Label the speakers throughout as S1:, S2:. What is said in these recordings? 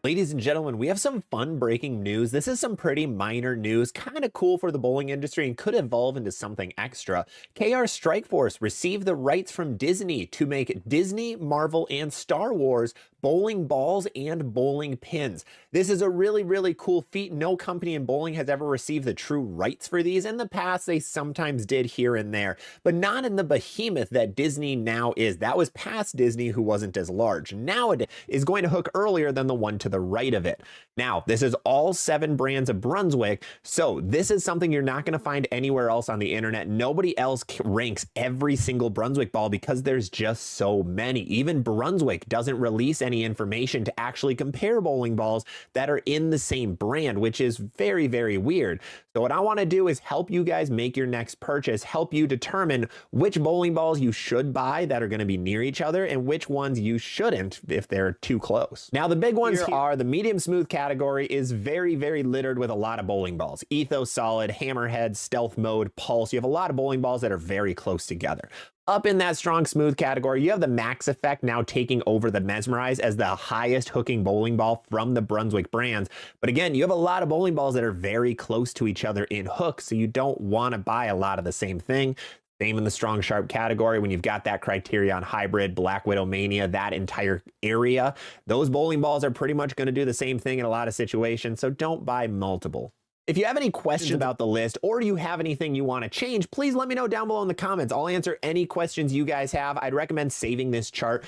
S1: Ladies and gentlemen, we have some fun breaking news. This is some pretty minor news, kind of cool for the bowling industry and could evolve into something extra. KR Strikeforce received the rights from Disney to make Disney, Marvel, and Star Wars bowling balls and bowling pins. This is a really cool feat. No company in bowling has ever received the true rights for these. In the past, they sometimes did here and there, but not in the behemoth that Disney now is. That was past Disney, who wasn't as large. Now it is going to hook earlier than the one to the right of it. Now, this is all 7 brands of Brunswick, so this is something you're not going to find anywhere else on the internet. Nobody else ranks every single Brunswick ball because there's just so many. Even Brunswick doesn't release any information to actually compare bowling balls that are in the same brand, which is very weird. So what I want to do is help you guys make your next purchase, help you determine which bowling balls you should buy that are going to be near each other and which ones you shouldn't if they're too close. Now, the big ones here are the medium smooth category is very littered with a lot of bowling balls. Ethos Solid, Hammerhead, Stealth Mode, Pulse. You have a lot of bowling balls that are very close together. Up in that strong smooth category, you have the Max Effect now taking over the Mesmerize as the highest hooking bowling ball from the Brunswick brands. But again, you have a lot of bowling balls that are very close to each other in hook, so you don't want to buy a lot of the same thing. Same in the strong sharp category when you've got that Criterion Hybrid, Black Widow Mania, that entire area. Those bowling balls are pretty much going to do the same thing in a lot of situations, so don't buy multiple. If you have any questions about the list or you have anything you want to change, please let me know down below in the comments. I'll answer any questions you guys have. I'd recommend saving this chart.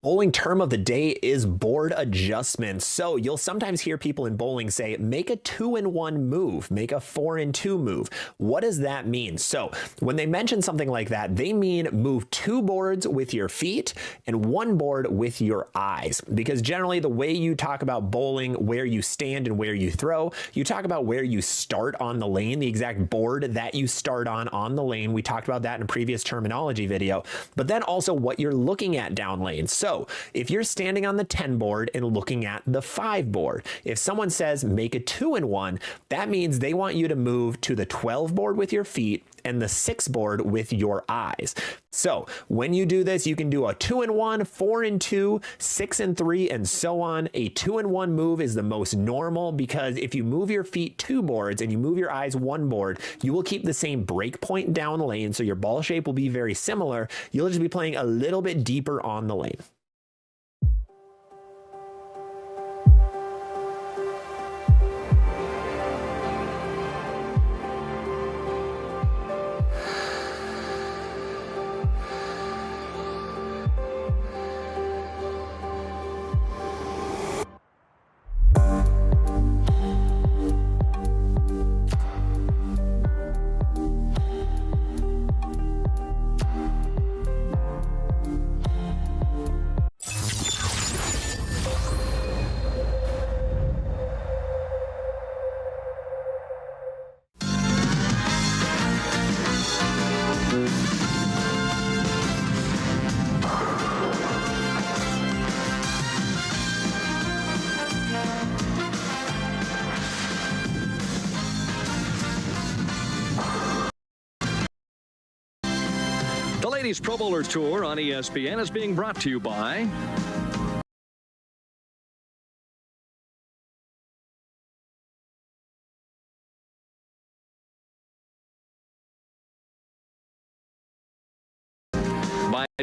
S1: Bowling term of the day is board adjustment. So you'll sometimes hear people in bowling say, make a 2-in-1 move, make a 4-in-2 move. What does that mean? So when they mention something like that, they mean move 2 boards with your feet and 1 board with your eyes. Because generally the way you talk about bowling, where you stand and where you throw, you talk about where you start on the lane, the exact board that you start on the lane. We talked about that in a previous terminology video, but then also what you're looking at down lane. So if you're standing on the 10 board and looking at the 5 board, if someone says make a 2-in-1, that means they want you to move to the 12 board with your feet and the 6 board with your eyes. So when you do this, you can do a 2-in-1, 4-in-2, 6-in-3, and so on. A 2-in-1 move is the most normal because if you move your feet 2 boards and you move your eyes 1 board, you will keep the same break point down the lane, so your ball shape will be very similar. You'll just be playing a little bit deeper on the lane.
S2: The Ladies Pro Bowlers Tour on ESPN is being brought to you by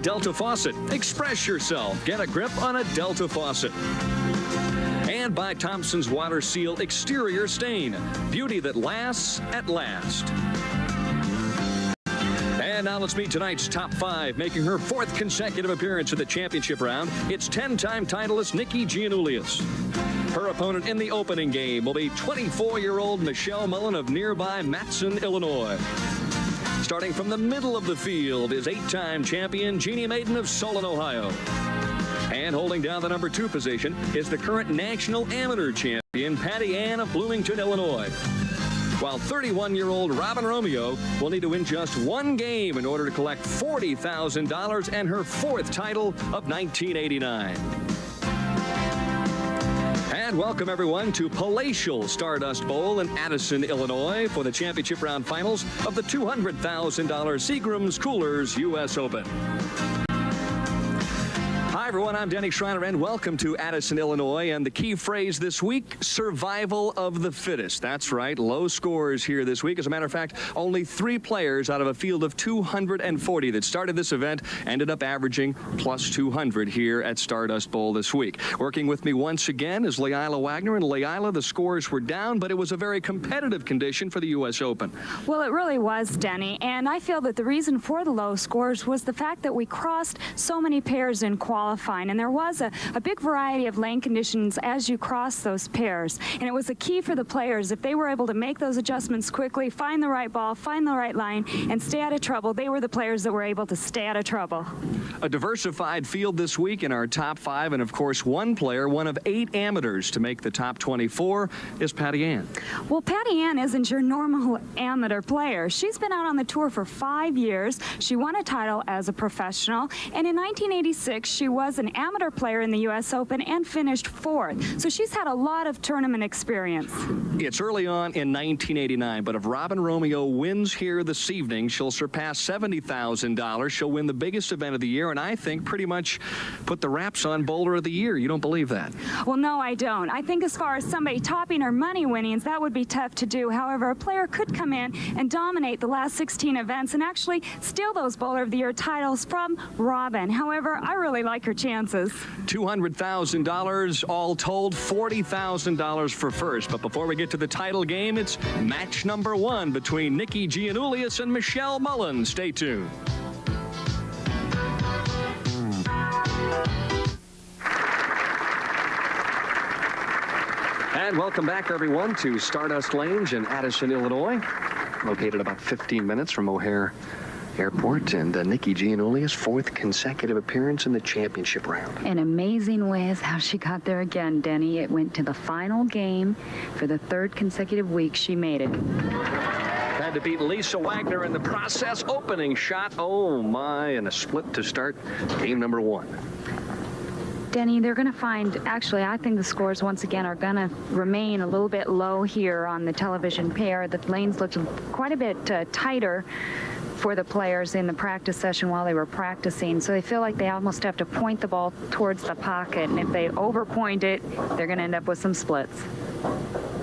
S2: Delta Faucet. Express yourself. Get a grip on a Delta Faucet. And by Thompson's Water Seal Exterior Stain. Beauty that lasts at last. And now let's meet tonight's top 5, making her 4th consecutive appearance in the championship round. It's 10-time titleist Nikki Giannoulias. Her opponent in the opening game will be 24-year-old Michelle Mullen of nearby Matson, Illinois. Starting from the middle of the field is 8-time champion Jeannie Maiden of Solon, Ohio. And holding down the number 2 position is the current national amateur champion Patty Ann of Bloomington, Illinois. While 31-year-old Robin Romeo will need to win just 1 game in order to collect $40,000 and her 4th title of 1989. And welcome, everyone, to Palatial Stardust Bowl in Addison, Illinois for the championship round finals of the $200,000 Seagram's Coolers US Open. Hi, everyone. I'm Denny Schreiner, and welcome to Addison, Illinois. And the key phrase this week, survival of the fittest. That's right, low scores here this week. As a matter of fact, only 3 players out of a field of 240 that started this event ended up averaging plus 200 here at Stardust Bowl this week. Working with me once again is Leila Wagner. And Leila, the scores were down, but it was a very competitive condition for the U.S. Open.
S3: Well, it really was, Denny. And I feel that the reason for the low scores was the fact that we crossed so many pairs in qualifying. And there was a big variety of lane conditions as you cross those pairs. And it was a key for the players. If they were able to make those adjustments quickly, find the right ball, find the right line, and stay out of trouble, they were the players that were able to stay out of trouble.
S2: A diversified field this week in our top 5. And, of course, one player, one of 8 amateurs to make the top 24, is Patty Ann.
S3: Well, Patty Ann isn't your normal amateur player. She's been out on the tour for 5 years. She won a title as a professional. And in 1986, she was an amateur player in the US Open and finished 4th. So she's had a lot of tournament experience.
S2: It's early on in 1989, but if Robin Romeo wins here this evening, she'll surpass $70,000. She'll win the biggest event of the year, and I think pretty much put the wraps on Bowler of the Year. You don't believe that?
S3: Well, no, I don't. I think as far as somebody topping her money winnings, that would be tough to do. However, a player could come in and dominate the last 16 events and actually steal those Bowler of the Year titles from Robin. However, I really like her chances.
S2: $200,000 all told, $40,000 for first. But before we get to the title game, it's match number 1 between Nikki Giannoulias and Michelle Mullins. Stay tuned. And welcome back, everyone, to Stardust Lanes in Addison, Illinois, located about 15 minutes from O'Hare Airport. And Nikki Giannoulias' 4th consecutive appearance in the championship round.
S3: An amazing way is how she got there again, Denny. It went to the final game. For the 3rd consecutive week, she made it.
S2: Had to beat Lisa Wagner in the process. Opening shot, oh my, and a split to start game number 1.
S3: Denny, they're going to find, actually, I think the scores once again are going to remain a little bit low here on the television pair. The lanes looked quite a bit tighter for the players in the practice session while they were practicing. So they feel like they almost have to point the ball towards the pocket. And if they overpoint it, they're going to end up with some splits.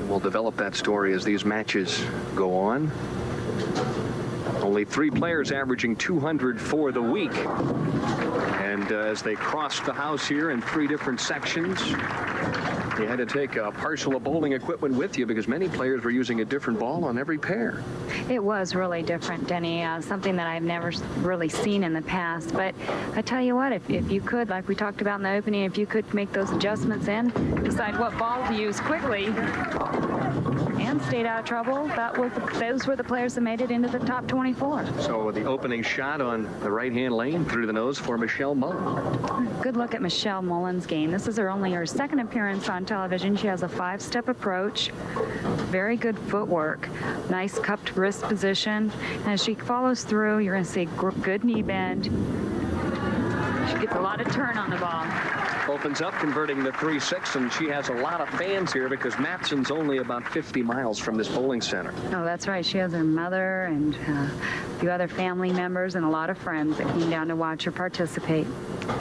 S2: We'll develop that story as these matches go on. Only 3 players averaging 200 for the week. And as they crossed the house here in 3 different sections, you had to take a parcel of bowling equipment with you because many players were using a different ball on every pair.
S3: It was really different, Denny, something that I've never really seen in the past. But I tell you what, if you could, like we talked about in the opening, if you could make those adjustments and decide what ball to use quickly and stayed out of trouble, those were the players that made it into the top 24.
S2: So the opening shot on the right-hand lane through the nose for Michelle Mullins.
S3: Good look at Michelle Mullins' game. This is only her 2nd appearance on television. She has a 5-step approach, very good footwork, nice cupped wrist position. And as she follows through, you're going to see good knee bend. She gets a lot of turn on the ball.
S2: Opens up, converting the 3-6, and she has a lot of fans here because Matson's only about 50 miles from this bowling center.
S3: Oh, that's right. She has her mother and a few other family members and a lot of friends that came down to watch her participate.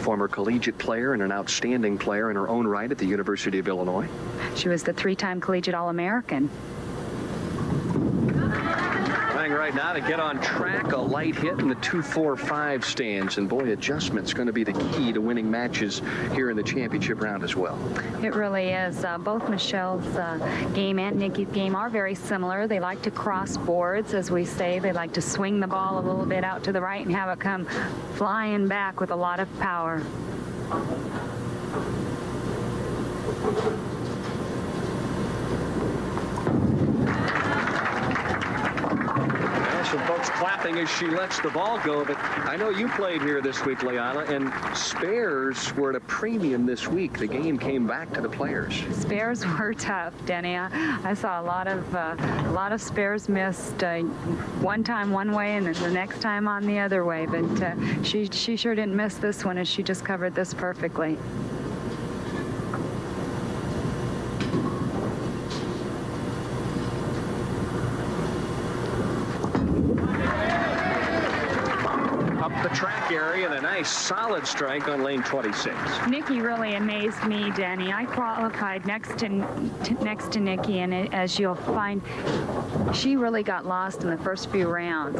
S2: Former collegiate player and an outstanding player in her own right at the University of Illinois.
S3: She was the 3-time collegiate All-American.
S2: Trying right now to get on track, a light hit in the 2-4-5 stands, and boy, adjustment's going to be the key to winning matches here in the championship round as well.
S3: It really is. Both Michelle's game and Nikki's game are very similar. They like to cross boards, as we say. They like to swing the ball a little bit out to the right and have it come flying back with a lot of power. Some folks clapping as she lets the ball go, but I know you played here this week, Leila, and spares were at a premium this week. The game came back to the players. Spares were tough, Denny. I saw a lot of spares missed one time one way and then the next time on the other way, but she sure didn't miss this one as she just covered this perfectly. area and a nice solid strike on lane 26.
S4: Nikki really amazed me, Denny. I qualified next to Nikki, and as you'll find, she really got lost in the first few rounds.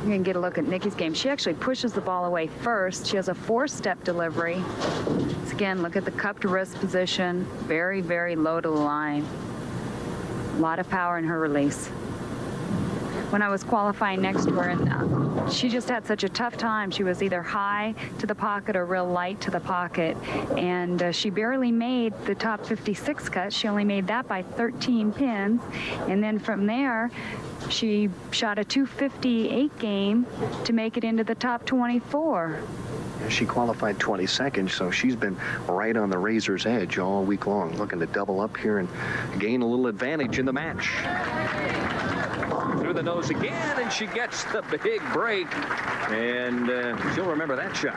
S4: You can get a look at Nikki's game. She actually pushes the ball away first. She has a 4-step delivery. So again, look at the cupped wrist position. Very, very low to the line. A lot of power in her release. When I was qualifying next to her, and she just had such a tough time. She was either high to the pocket or real light to the pocket, and she barely made the top 56 cut. She only made that by 13 pins, and then from there she shot a 258 game to make it into the top 24.
S3: She qualified 22nd, so she's been right on the razor's edge all week long, looking to double up here and gain a little advantage in the match. Through the nose again, and she gets the big break, and she'll remember that shot.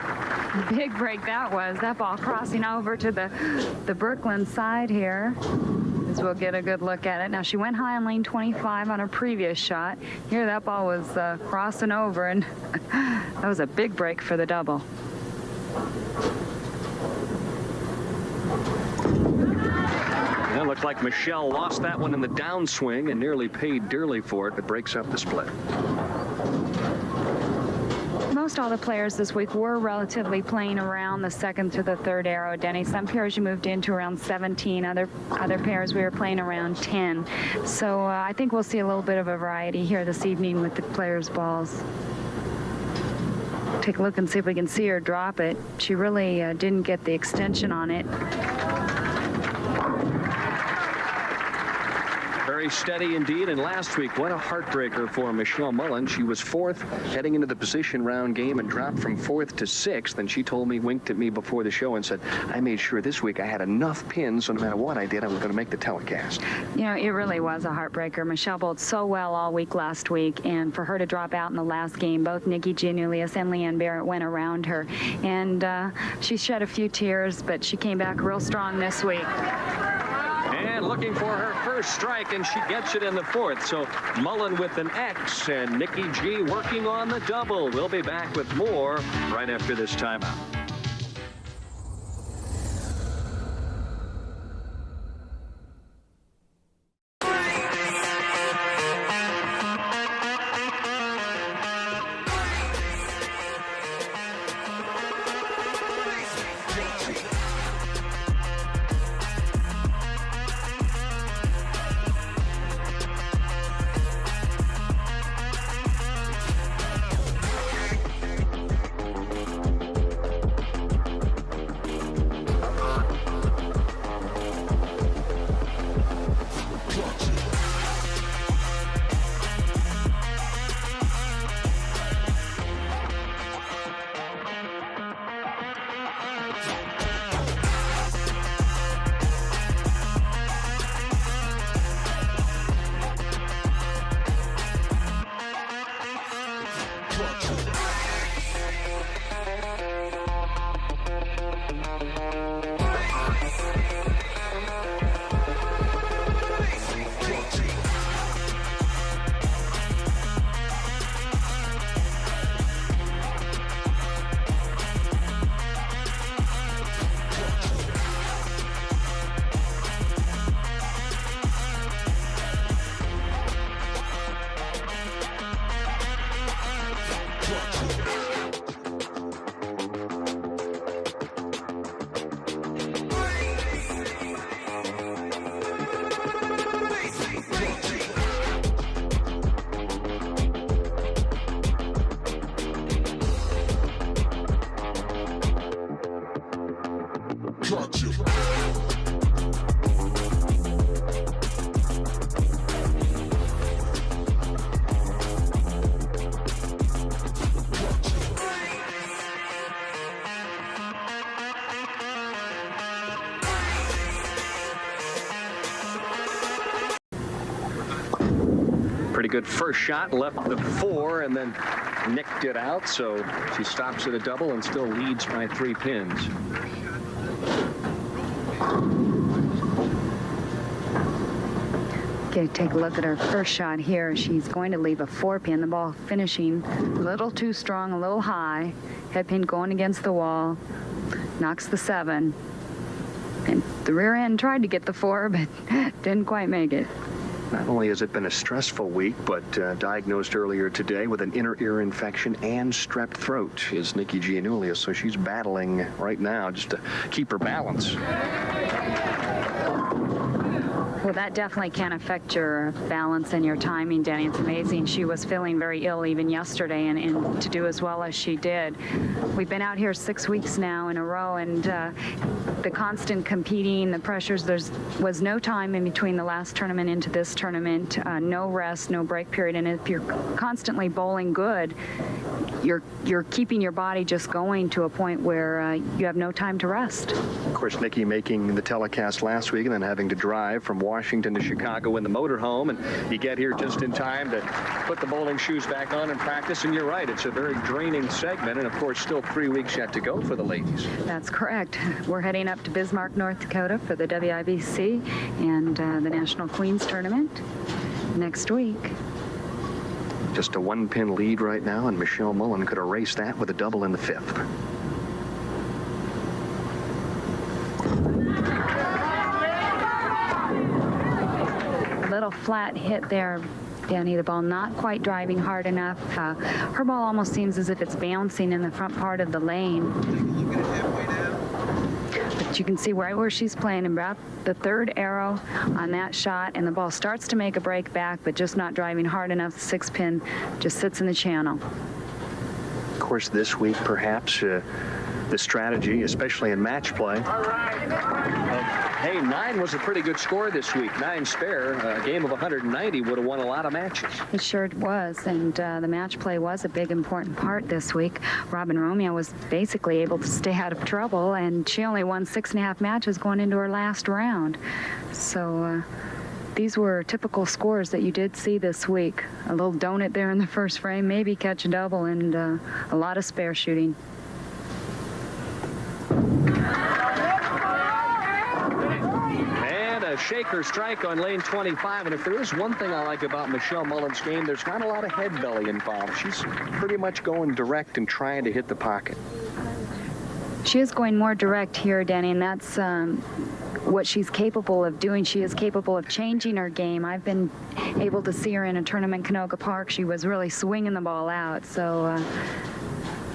S4: Big break that was. That ball crossing over to the Brooklyn side here, as we'll get a good look at it. Now, she went high on lane 25 on her previous shot. Here that ball was crossing over, and that was a big break for the double.
S3: It looked like Michelle lost that one in the downswing and nearly paid dearly for it, but breaks up the split.
S4: Most all the players this week were relatively playing around the second to the third arrow, Denny. Some pairs you moved into around 17. Other pairs we were playing around 10. So I think we'll see a little bit of a variety here this evening with the players' balls. Take a look and see if we can see her drop it. She really didn't get the extension on it.
S3: Very steady indeed, and last week, what a heartbreaker for Michelle Mullen. She was 4th heading into the position round game and dropped from 4th to 6th, and she told me, winked at me before the show and said, I made sure this week I had enough pins, so no matter what I did, I was going to make the telecast.
S4: You know, it really was a heartbreaker. Michelle bowled so well all week last week, and for her to drop out in the last game, both Nikki Giannoulias and Leanne Barrett went around her, and she shed a few tears, but she came back real strong this week.
S3: And looking for her first strike, and she gets it in the 4th. So Mullen with an X and Nikki G working on the double. We'll be back with more right after this timeout. Pretty good first shot, left the 4 and then nicked it out, so she stops at a double and still leads by 3 pins.
S4: Okay, take a look at her first shot here. She's going to leave a 4-pin. The ball finishing a little too strong, a little high. Head pin going against the wall. Knocks the 7. And the rear end tried to get the 4, but didn't quite make it.
S3: Not only has it been a stressful week, but diagnosed earlier today with an inner ear infection and strep throat is Nikki Giannoulias. So she's battling right now just to keep her balance.
S4: Well, that definitely can affect your balance and your timing, Denny. It's amazing. She was feeling very ill even yesterday, and to do as well as she did. We've been out here 6 weeks now in a row, and the constant competing, the pressures, there was no time in between the last tournament into this tournament, no rest, no break period. And if you're constantly bowling good, you're keeping your body just going to a point where you have no time to rest.
S3: Of course, Nikki making the telecast last week and then having to drive from Washington to Chicago in the motorhome, and you get here just in time to put the bowling shoes back on and practice. And you're right, it's a very draining segment, and of course still 3 weeks yet to go for the ladies.
S4: That's correct. We're heading up to Bismarck, North Dakota for the WIBC and the National Queens Tournament next week.
S3: Just a 1-pin lead right now, and Michelle Mullen could erase that with a double in the 5th.
S4: A little flat hit there, Danny. The ball not quite driving hard enough. Her ball almost seems as if it's bouncing in the front part of the lane. But you can see right where she's playing, about the 3rd arrow on that shot, and the ball starts to make a break back, but just not driving hard enough. The 6-pin just sits in the channel.
S3: Of course, this week, perhaps, the strategy, especially in match play. Hey, 9 was a pretty good score this week. 9 spare. A game of 190 would have won a lot of matches.
S4: It sure was, and the match play was a big, important part this week. Robin Romeo was basically able to stay out of trouble, and she only won 6.5 matches going into her last round. So these were typical scores that you did see this week. A little donut there in the first frame, maybe catch a double, and a lot of spare shooting.
S3: A shaker strike on lane 25, and if there is one thing I like about Michelle Mullen's game, there's not a lot of head belly involved. She's pretty much going direct and trying to hit the pocket.
S4: She is going more direct here, Danny, and that's what she's capable of doing. She is capable of changing her game. I've been able to see her in a tournament in Canoga Park. She was really swinging the ball out, so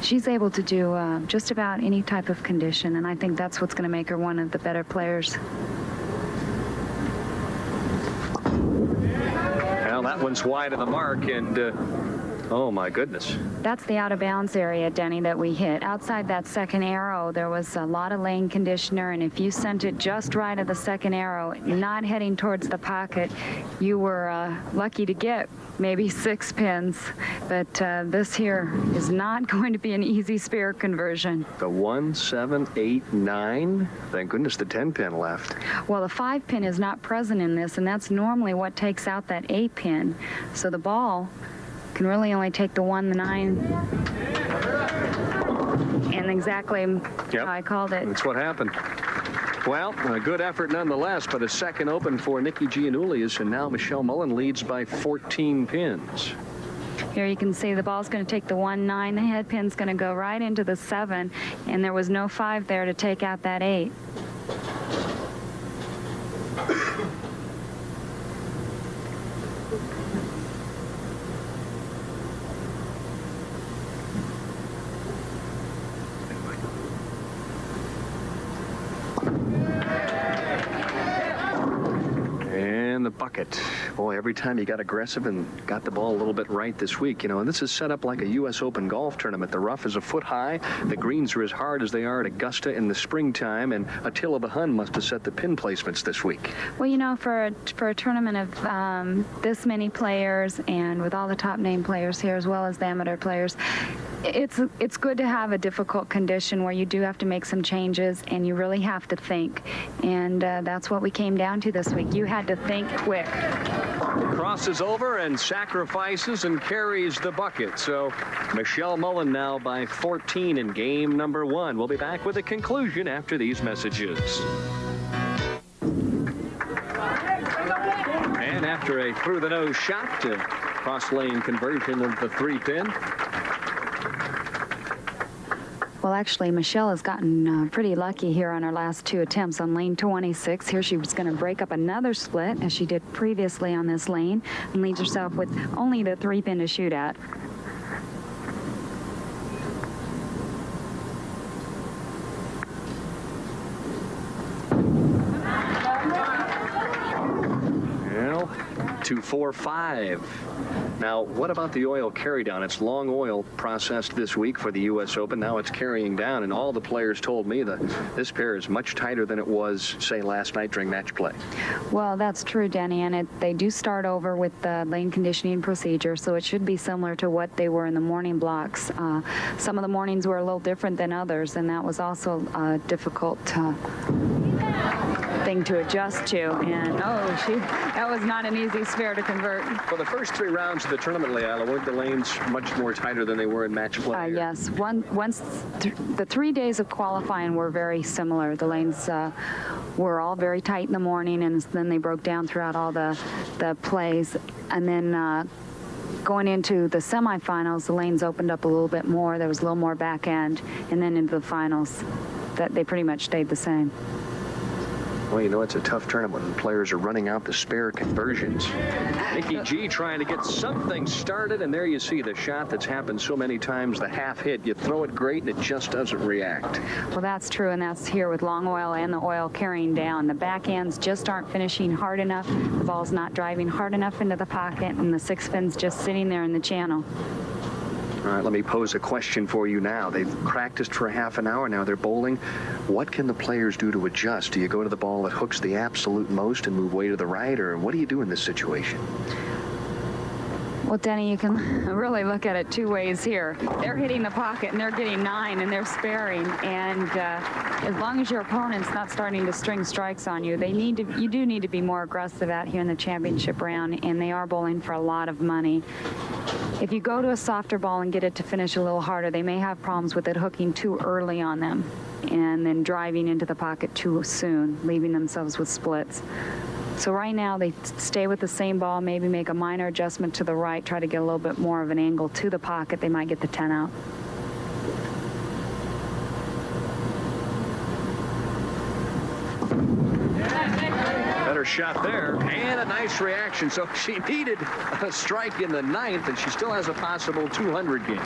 S4: she's able to do just about any type of condition, and I think that's what's going to make her one of the better players.
S3: Well, that one's wide of the mark, and oh my goodness.
S4: That's the out of bounds area, Denny, that we hit. Outside that 2nd arrow, there was a lot of lane conditioner, and if you sent it just right of the 2nd arrow, not heading towards the pocket, you were lucky to get maybe 6 pins. But this here is not going to be an easy spare conversion.
S3: The 1, 7, 8, 9. Thank goodness the 10-pin left.
S4: Well, the 5-pin is not present in this, and that's normally what takes out that 8-pin. So the ball can really only take the 1, the 9, and exactly how I called it.
S3: That's what happened. Well, a good effort nonetheless, but a second open for Nikki Giannoulias, and now Michelle Mullen leads by 14 pins.
S4: Here you can see the ball's going to take the 1, 9. The head pin's going to go right into the 7, and there was no 5 there to take out that 8.
S3: The bucket. Boy, every time you got aggressive and got the ball a little bit right this week, you know, and this is set up like a US Open golf tournament. The rough is a foot high. The greens are as hard as they are at Augusta in the springtime, and Attila the Hun must have set the pin placements this week.
S4: Well, you know, for a tournament of this many players, and with all the top name players here as well as the amateur players, it's good to have a difficult condition where you do have to make some changes and you really have to think, and that's what we came down to this week. You had to think quick.
S3: Crosses over and sacrifices and carries the bucket. So Michelle Mullen now by 14 in game number 1. We'll be back with a conclusion after these messages. And after after a through-the-nose shot to cross-lane conversion of the 3-pin.
S4: Well, actually, Michelle has gotten pretty lucky here on her last 2 attempts on lane 26. Here she was going to break up another split, as she did previously on this lane, and leaves herself with only the 3-pin to shoot at.
S3: Well, 2-4-5. Now, what about the oil carry down? It's long oil processed this week for the U.S. Open. Now it's carrying down, and all the players told me that this pair is much tighter than it was, say, last night during match play.
S4: Well, that's true, Denny, and they do start over with the lane conditioning procedure, so it should be similar to what they were in the morning blocks. Some of the mornings were a little different than others, and that was also a difficult thing to adjust to. And that was not an easy spare to convert.
S3: For the first 3 rounds of the tournament, Leila, weren't the lanes much more tighter than they were in match play?
S4: Yes. The 3 days of qualifying were very similar. The lanes were all very tight in the morning, and then they broke down throughout all the plays. And then going into the semifinals, the lanes opened up a little bit more. There was a little more back end, and then into the finals, they pretty much stayed the same.
S3: Well, you know, it's a tough tournament when players are running out the spare conversions. Nikki G trying to get something started, and there you see the shot that's happened so many times, the half hit. You throw it great, and it just doesn't react.
S4: Well, that's true, and that's here with long oil and the oil carrying down. The backhands just aren't finishing hard enough. The ball's not driving hard enough into the pocket, and the 6-pin's just sitting there in the channel.
S3: All right, let me pose a question for you now. They've practiced for a half an hour now. They're bowling. What can the players do to adjust? Do you go to the ball that hooks the absolute most and move way to the right, or what do you do in this situation?
S4: Well, Denny, you can really look at it 2 ways here. They're hitting the pocket, and they're getting 9, and they're sparing. And as long as your opponent's not starting to string strikes on you, you do need to be more aggressive out here in the championship round, and they are bowling for a lot of money. If you go to a softer ball and get it to finish a little harder, they may have problems with it hooking too early on them and then driving into the pocket too soon, leaving themselves with splits. So right now they stay with the same ball, maybe make a minor adjustment to the right, try to get a little bit more of an angle to the pocket. They might get the 10 out.
S3: Better shot there, and a nice reaction. So she needed a strike in the 9th, and she still has a possible 200 game.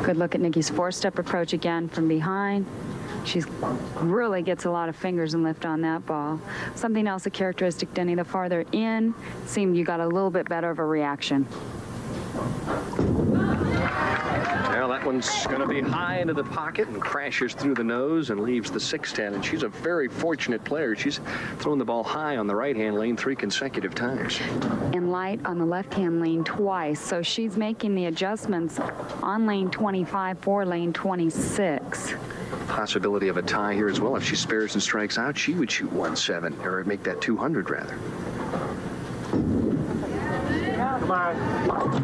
S4: Good look at Nikki's four-step approach again from behind. She really gets a lot of fingers and lift on that ball. Something else a characteristic, Denny, the farther in, seemed you got a little bit better of a reaction.
S3: Well, that one's going to be high into the pocket and crashes through the nose and leaves the 610. And she's a very fortunate player. She's thrown the ball high on the right-hand lane 3 consecutive times.
S4: And light on the left-hand lane twice. So she's making the adjustments on lane 25 for lane 26.
S3: Possibility of a tie here as well. If she spares and strikes out, she would shoot 170, or make that 200 rather.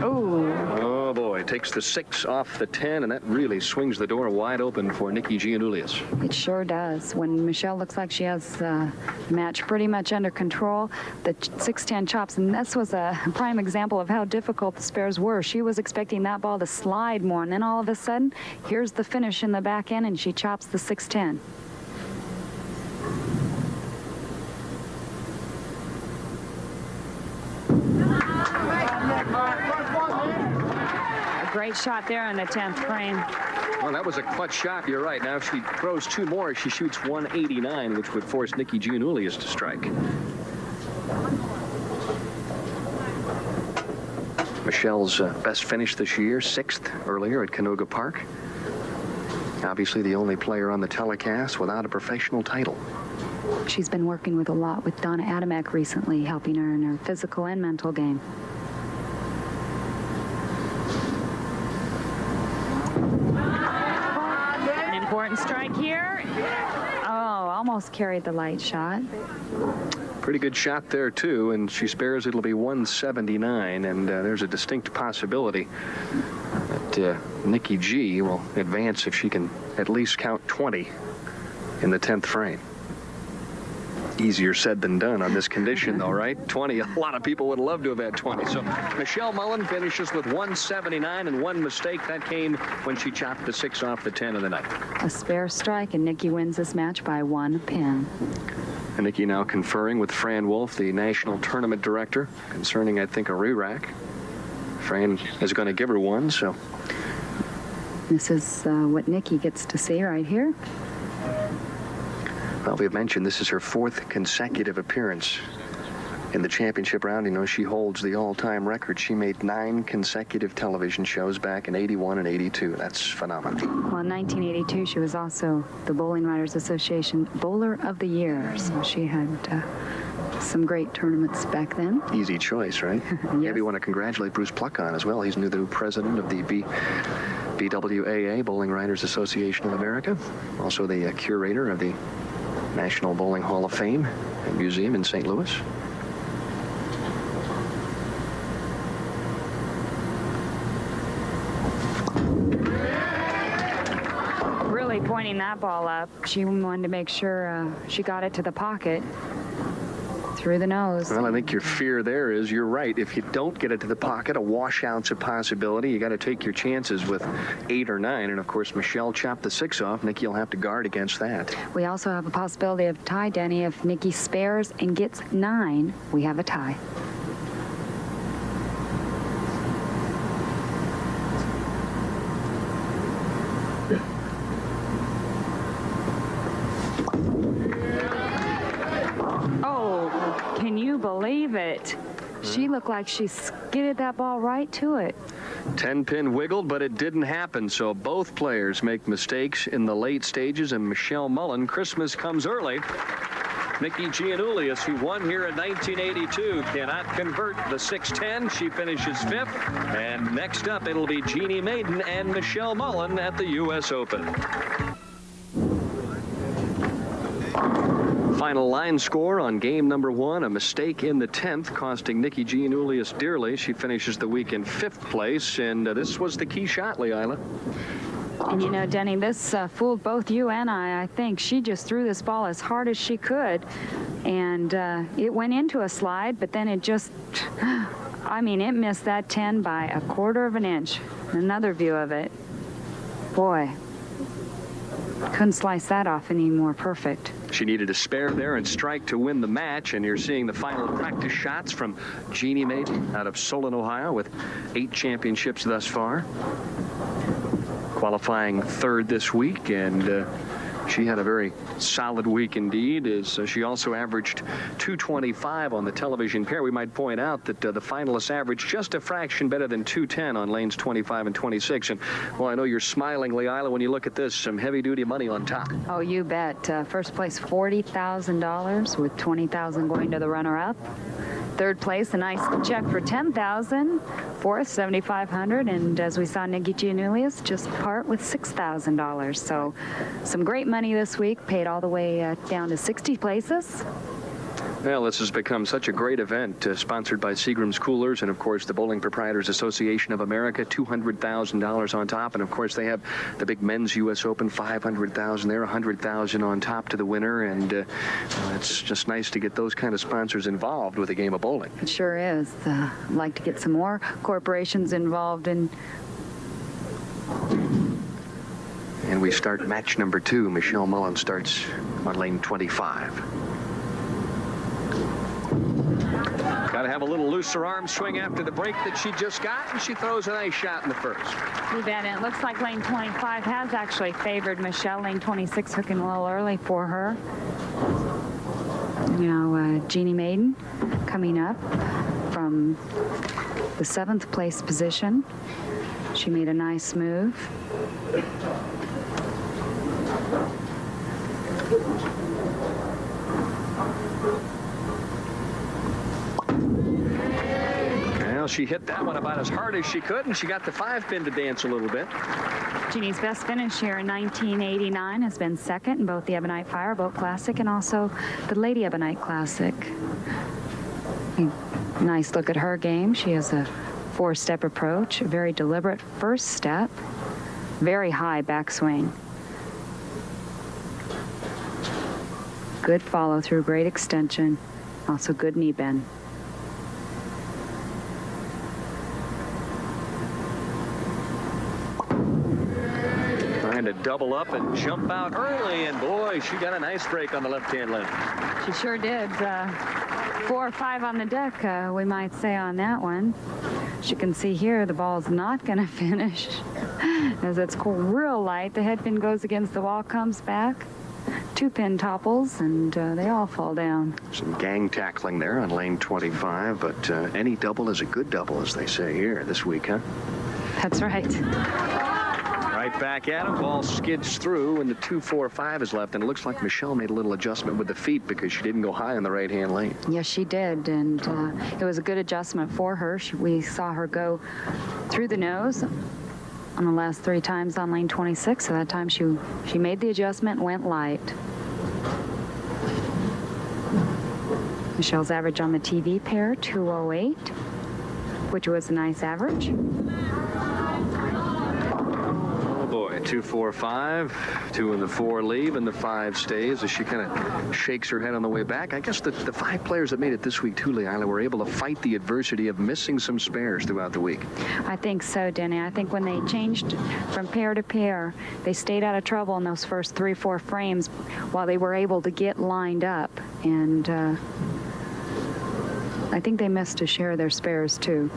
S3: Oh boy, takes the 6 off the 10, and that really swings the door wide open for Nikki Giannoulias.
S4: It sure does. When Michelle looks like she has the match pretty much under control, the 6-10 chops, and this was a prime example of how difficult the spares were. She was expecting that ball to slide more, and then all of a sudden, here's the finish in the back end, and she chops the 6-10. A great shot there in the 10th frame.
S3: Well, that was a clutch shot. You're right. Now, if she throws 2 more, she shoots 189, which would force Nikki Giannoulias to strike. Michelle's best finish this year, 6th earlier at Canoga Park. Obviously the only player on the telecast without a professional title.
S4: She's been working with a lot with Donna Adamek recently, helping her in her physical and mental game. An important strike here. Oh, almost carried the light shot.
S3: Pretty good shot there, too, and she spares. It'll be 179, and there's a distinct possibility that Nikki G will advance if she can at least count 20 in the 10th frame. Easier said than done on this condition, though, right? 20, a lot of people would love to have had 20. So Michelle Mullen finishes with 179 and 1 mistake. That came when she chopped the 6 off the 10 of the night.
S4: A spare strike, and Nikki wins this match by 1 pin.
S3: And Nikki now conferring with Fran Wolf, the national tournament director, concerning, I think, a re-rack. Fran is going to give her one, so.
S4: This is what Nikki gets to see right here.
S3: Well, we've mentioned this is her 4th consecutive appearance in the championship round. You know, she holds the all-time record. She made 9 consecutive television shows back in 81 and 82. That's phenomenal.
S4: Well, in 1982, she was also the Bowling Writers Association Bowler of the Year. So she had some great tournaments back then.
S3: Easy choice, right?
S4: Yes.
S3: Maybe want to congratulate Bruce Pluckon as well. He's the new president of the BWAA, Bowling Writers Association of America. Also the curator of the National Bowling Hall of Fame and Museum in St. Louis.
S4: Really pointing that ball up. She wanted to make sure she got it to the pocket. Through the nose.
S3: Well, I think your fear there is you're right. If you don't get it to the pocket, a washout's a possibility. You got to take your chances with 8 or 9. And of course, Michelle chopped the 6 off. Nikki will have to guard against that.
S4: We also have a possibility of tie, Denny. If Nikki spares and gets 9, we have a tie. Can you believe it? She looked like she skidded that ball right to it.
S3: 10-pin wiggled, but it didn't happen. So both players make mistakes in the late stages, and Michelle Mullen, Christmas comes early. Nikki Giannoulias, who won here in 1982, cannot convert the 6-10. She finishes 5th. And next up, it'll be Jeannie Maiden and Michelle Mullen at the US Open. Final line score on game number 1, a mistake in the 10th, costing Nikki Giannoulias dearly. She finishes the week in 5th place, and this was the key shot, Leila.
S4: And you know, Denny, this fooled both you and I think. She just threw this ball as hard as she could, and it went into a slide, but then it just, I mean, it missed that 10 by 1/4 of an inch. Another view of it. Boy, couldn't slice that off any more perfect.
S3: She needed a spare there and strike to win the match, and you're seeing the final practice shots from Jeannie Maiden out of Solon, Ohio, with 8 championships thus far. qualifying third this week, and she had a very solid week indeed, as she also averaged 225 on the television pair. We might point out that the finalists averaged just a fraction better than 210 on lanes 25 and 26. And, well, I know you're smiling, Leila, when you look at this. Some heavy-duty money on top.
S4: Oh, you bet. First place, $40,000 with $20,000 going to the runner-up. Third place, a nice check for $10,000. Fourth, $7,500, and as we saw, Nikki Giannoulias just part with $6,000. So some great money this week, paid all the way down to 60 places.
S3: Well, this has become such a great event, sponsored by Seagram's Coolers and, of course, the Bowling Proprietors Association of America, $200,000 on top. And, of course, they have the big men's US Open, $500,000 there, $100,000 on top to the winner. And it's just nice to get those kind of sponsors involved with a game of bowling.
S4: It sure is. I'd like to get some more corporations involved in.
S3: And we start match number 2. Michelle Mullen starts on lane 25. Got to have a little looser arm swing after the break that she just got, and she throws a nice shot in the first.
S4: You bet. And it looks like lane 25 has actually favored Michelle. Lane 26 hooking a little early for her. You know, Jeannie Maiden coming up from the 7th place position. She made a nice move.
S3: Well, she hit that one about as hard as she could, and she got the 5-pin to dance a little bit.
S4: Jeannie's best finish here in 1989 has been second in both the Ebonite Fireboat Classic and also the Lady Ebonite Classic. Nice look at her game. She has a 4-step approach, a very deliberate first step, very high backswing. Good follow through, great extension, also good knee bend.
S3: Trying to double up and jump out early, and boy, she got a nice break on the left-hand lane.
S4: She sure did. 4 or 5 on the deck, we might say, on that one. As you can see here, the ball's not going to finish. As it's real light, the head pin goes against the wall, comes back. 2-pin topples, and they all fall down.
S3: Some gang tackling there on lane 25, but any double is a good double, as they say here this week, huh?
S4: That's right.
S3: Right back at him. Ball skids through, and the 2-4-5 is left. And it looks like Michelle made a little adjustment with the feet because she didn't go high on the right-hand lane.
S4: Yes, she did, and it was a good adjustment for her. We saw her go through the nose on the last 3 times on lane 26. So that time she made the adjustment, went light. Michelle's average on the TV pair, 208, which was a nice average.
S3: 2-4-5, 2 and the 4 leave, and the 5 stays as she kind of shakes her head on the way back. I guess the 5 players that made it this week, too, Leila, were able to fight the adversity of missing some spares throughout the week.
S4: I think so, Denny. I think when they changed from pair to pair, they stayed out of trouble in those first 3-4 frames while they were able to get lined up. And I think they missed a share of their spares, too.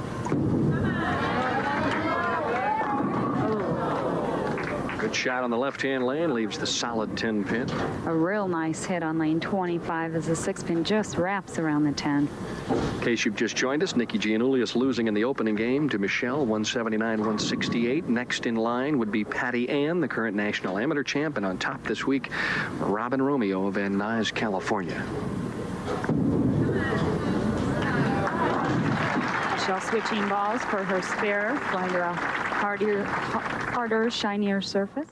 S3: Good shot on the left-hand lane, leaves the solid 10-pin.
S4: A real nice hit on lane 25 as the 6-pin just wraps around the 10.
S3: In case you've just joined us, Nikki Giannoulias losing in the opening game to Michelle, 179-168. Next in line would be Patty Ann, the current national amateur champ, and on top this week, Robin Romeo of Van Nuys, California.
S4: Michelle switching balls for her spare, going to a harder, shinier surface.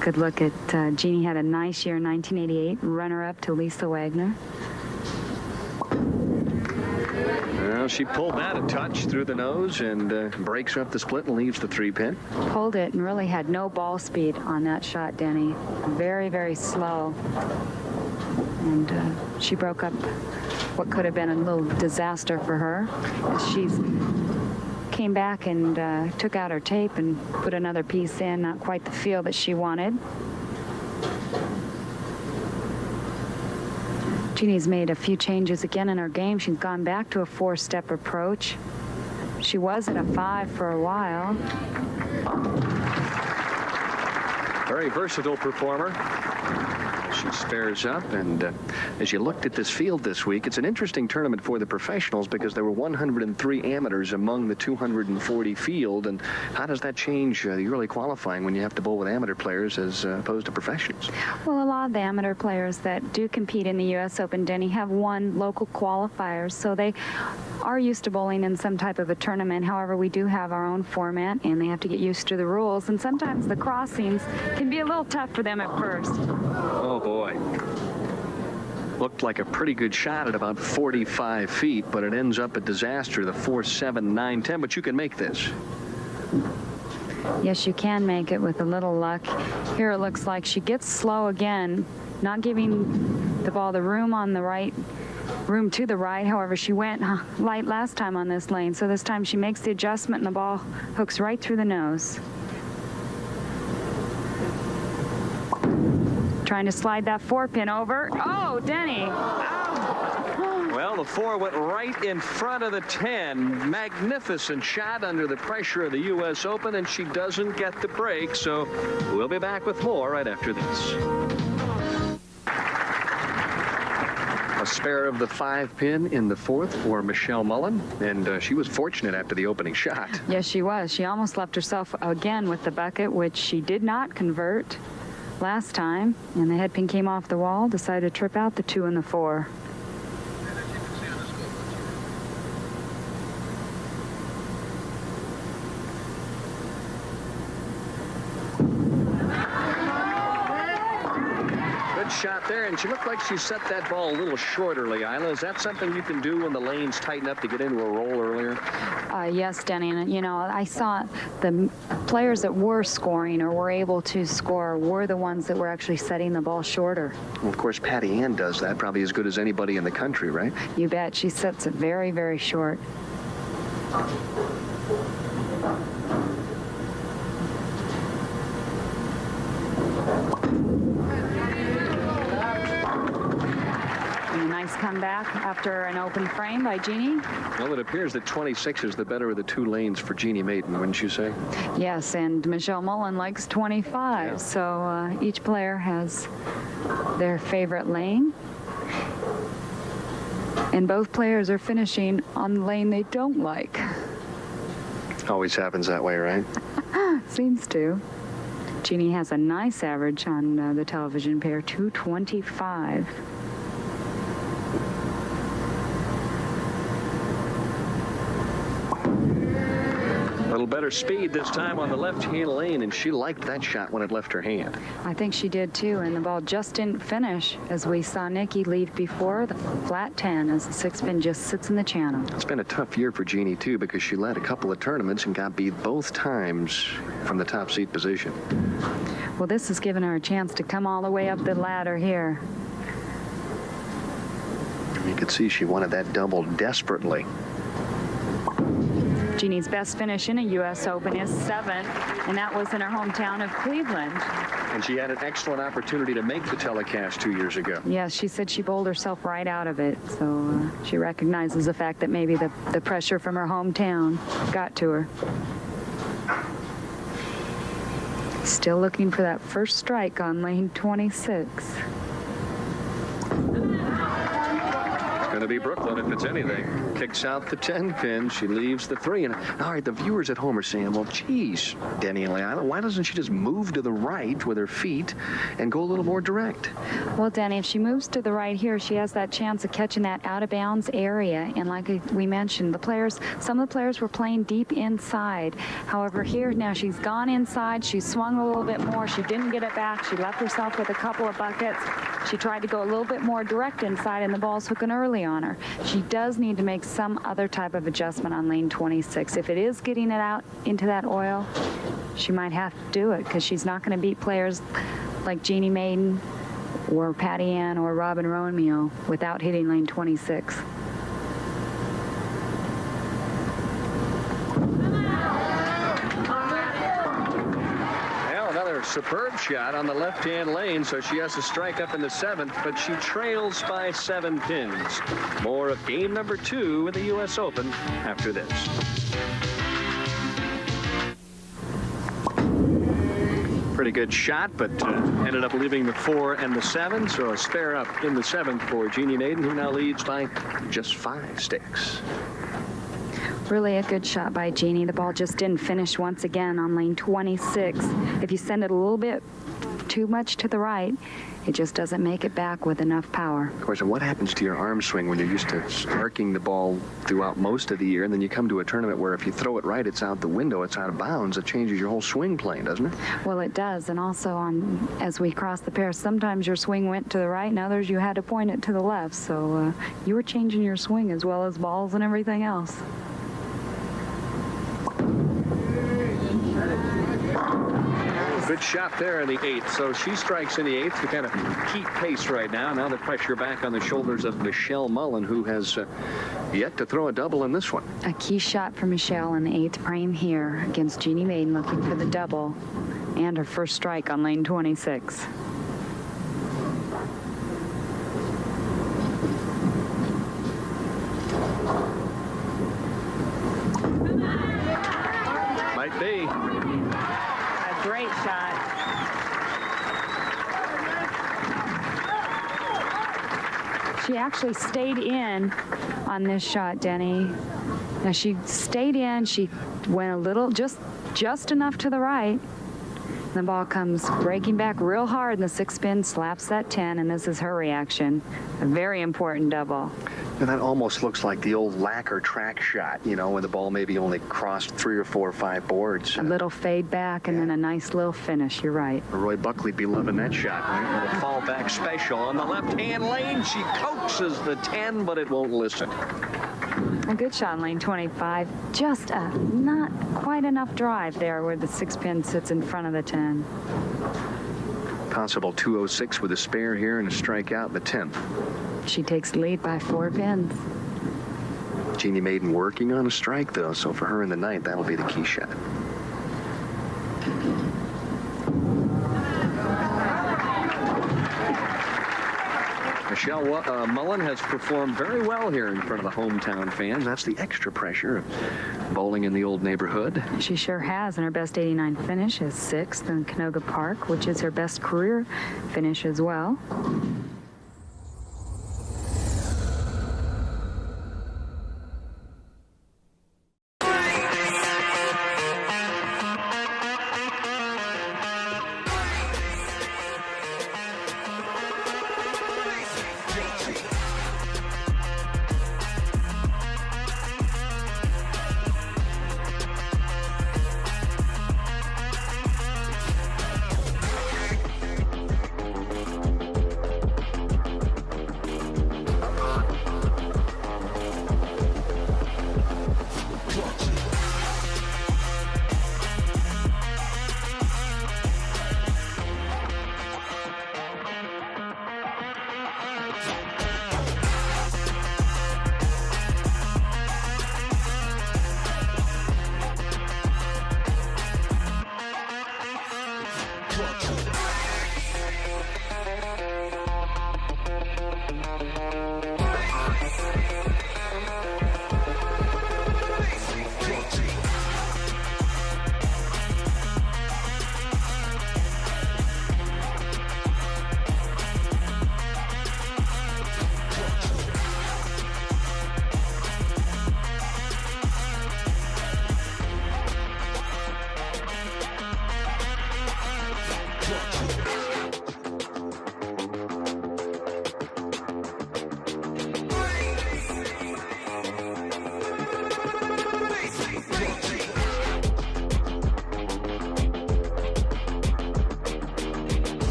S4: Good look at Jeannie. Had a nice year in 1988, runner-up to Lisa Wagner.
S3: Well, she pulled that a touch through the nose and breaks up the split and leaves the 3-pin.
S4: Pulled it and really had no ball speed on that shot, Denny. Very, very slow. And she broke up what could have been a little disaster for her. She's came back and took out her tape and put another piece in. Not quite the feel that she wanted. Jeannie's made a few changes again in her game. She's gone back to a 4-step approach. She was at a 5 for a while.
S3: Very versatile performer. She spares up, and as you looked at this field this week, it's an interesting tournament for the professionals because there were 103 amateurs among the 240 field, and how does that change the early qualifying when you have to bowl with amateur players as opposed to professionals?
S4: Well, a lot of the amateur players that do compete in the U.S. Open, Denny, have won local qualifiers, so they are used to bowling in some type of a tournament. However, we do have our own format, and they have to get used to the rules, and sometimes the crossings can be a little tough for them at first.
S3: Oh, boy. Looked like a pretty good shot at about 45 feet, but it ends up a disaster, the 4-7, 9-10, but you can make this.
S4: Yes, you can make it with a little luck. Here it looks like she gets slow again, not giving the ball the room on the right, room to the right. However, she went light last time on this lane, so this time she makes the adjustment and the ball hooks right through the nose. Trying to slide that 4-pin over. Oh, Denny.
S3: Well, the 4 went right in front of the 10. Magnificent shot under the pressure of the U.S. Open, and she doesn't get the break, so we'll be back with more right after this. A spare of the 5-pin in the 4th for Michelle Mullen, and she was fortunate after the opening shot.
S4: Yes, she was. She almost left herself again with the bucket, which she did not convert last time, and the head pin came off the wall, decided to trip out the 2 and the 4.
S3: Good shot there, and she looked like she set that ball a little shorter, Leila. Is that something you can do when the lanes tighten up to get into a roll earlier?
S4: Yes, Denny, and you know, I saw the players that were scoring or were able to score were the ones that were actually setting the ball shorter.
S3: Well, of course, Patty Ann does that probably as good as anybody in the country, right?
S4: You bet. She sets it very, very short. A nice comeback after an open frame by Jeannie.
S3: Well, it appears that 26 is the better of the 2 lanes for Jeannie Maiden, wouldn't you say?
S4: Yes, and Michelle Mullen likes 25,
S3: yeah.
S4: So each player has their favorite lane. And both players are finishing on the lane they don't like.
S3: Always happens that way, right?
S4: Seems to. Jeannie has a nice average on the television pair, 225.
S3: A little better speed this time on the left-hand lane, and she liked that shot when it left her hand.
S4: I think she did too, and the ball just didn't finish as we saw Nikki leave before the flat 10 as the 6-pin just sits in the channel.
S3: It's been a tough year for Jeannie, too, because she led a couple of tournaments and got beat both times from the top seed position.
S4: Well, this has given her a chance to come all the way up the ladder here.
S3: You could see she wanted that double desperately.
S4: Jeannie's best finish in a U.S. Open is 7th, and that was in her hometown of Cleveland.
S3: And she had an excellent opportunity to make the telecast 2 years ago.
S4: Yes, she said she bowled herself right out of it, so she recognizes the fact that maybe the pressure from her hometown got to her. Still looking for that first strike on lane 26.
S3: It's going to be Brooklyn if it's anything. Kicks out the 10 pin. She leaves the 3. And all right, the viewers at home are saying, well, geez, Denny and Leila, why doesn't she just move to the right with her feet and go a little more direct?
S4: Well, Denny, if she moves to the right here, she has that chance of catching that out-of-bounds area. And like we mentioned, some of the players were playing deep inside. However, here now she's gone inside. She swung a little bit more. She didn't get it back. She left herself with a couple of buckets. She tried to go a little bit more direct inside, and the ball's hooking early on her. She does need to make some other type of adjustment on lane 26. If it is getting it out into that oil, she might have to do it, because she's not going to beat players like Jeannie Maiden or Patty Ann or Robin Romeo without hitting lane 26.
S3: Superb shot on the left-hand lane, so she has to strike up in the 7th, but she trails by 7 pins. More of game number 2 in the U.S. Open after this. Pretty good shot, but ended up leaving the 4 and the 7, so a spare up in the 7th for Jeannie Maiden, who now leads by just 5 sticks.
S4: Really a good shot by Jeannie. The ball just didn't finish once again on lane 26. If you send it a little bit too much to the right, it just doesn't make it back with enough power.
S3: Of course, and what happens to your arm swing when you're used to arcing the ball throughout most of the year, and then you come to a tournament where if you throw it right, it's out the window, it's out of bounds. It changes your whole swing plane, doesn't it?
S4: Well, it does. And also, as we cross the pair, sometimes your swing went to the right, and others you had to point it to the left. So you were changing your swing as well as balls and everything else.
S3: Good shot there in the 8th. So she strikes in the 8th to kind of keep pace right now. Now the pressure back on the shoulders of Michelle Mullen, who has yet to throw a double in this one.
S4: A key shot for Michelle in the 8th frame here against Jeannie Maiden, looking for the double and her first strike on lane 26.
S3: Might be.
S4: Great shot. She actually stayed in on this shot, Denny. Now she stayed in. She went a little, just enough to the right. The ball comes breaking back real hard, and the 6 pin slaps that 10, and this is her reaction. A very important double.
S3: And that almost looks like the old lacquer track shot, you know, when the ball maybe only crossed 3 or 4 or 5 boards.
S4: A little fade back and then a nice little finish. You're right.
S3: Roy Buckley'd be loving that shot, right? With a fallback special on the left-hand lane. She coaxes the 10, but it won't listen.
S4: A good shot in lane 25. Just not quite enough drive there where the 6 pin sits in front of the 10.
S3: Possible 206 with a spare here and a strikeout in the 10th.
S4: She takes the lead by 4 pins.
S3: Jeannie Maiden working on a strike, though, so for her in the 9th, that'll be the key shot. Michelle Mullen has performed very well here in front of the hometown fans. That's the extra pressure of bowling in the old neighborhood.
S4: She sure has, and her best 89 finish is 6th in Canoga Park, which is her best career finish as well.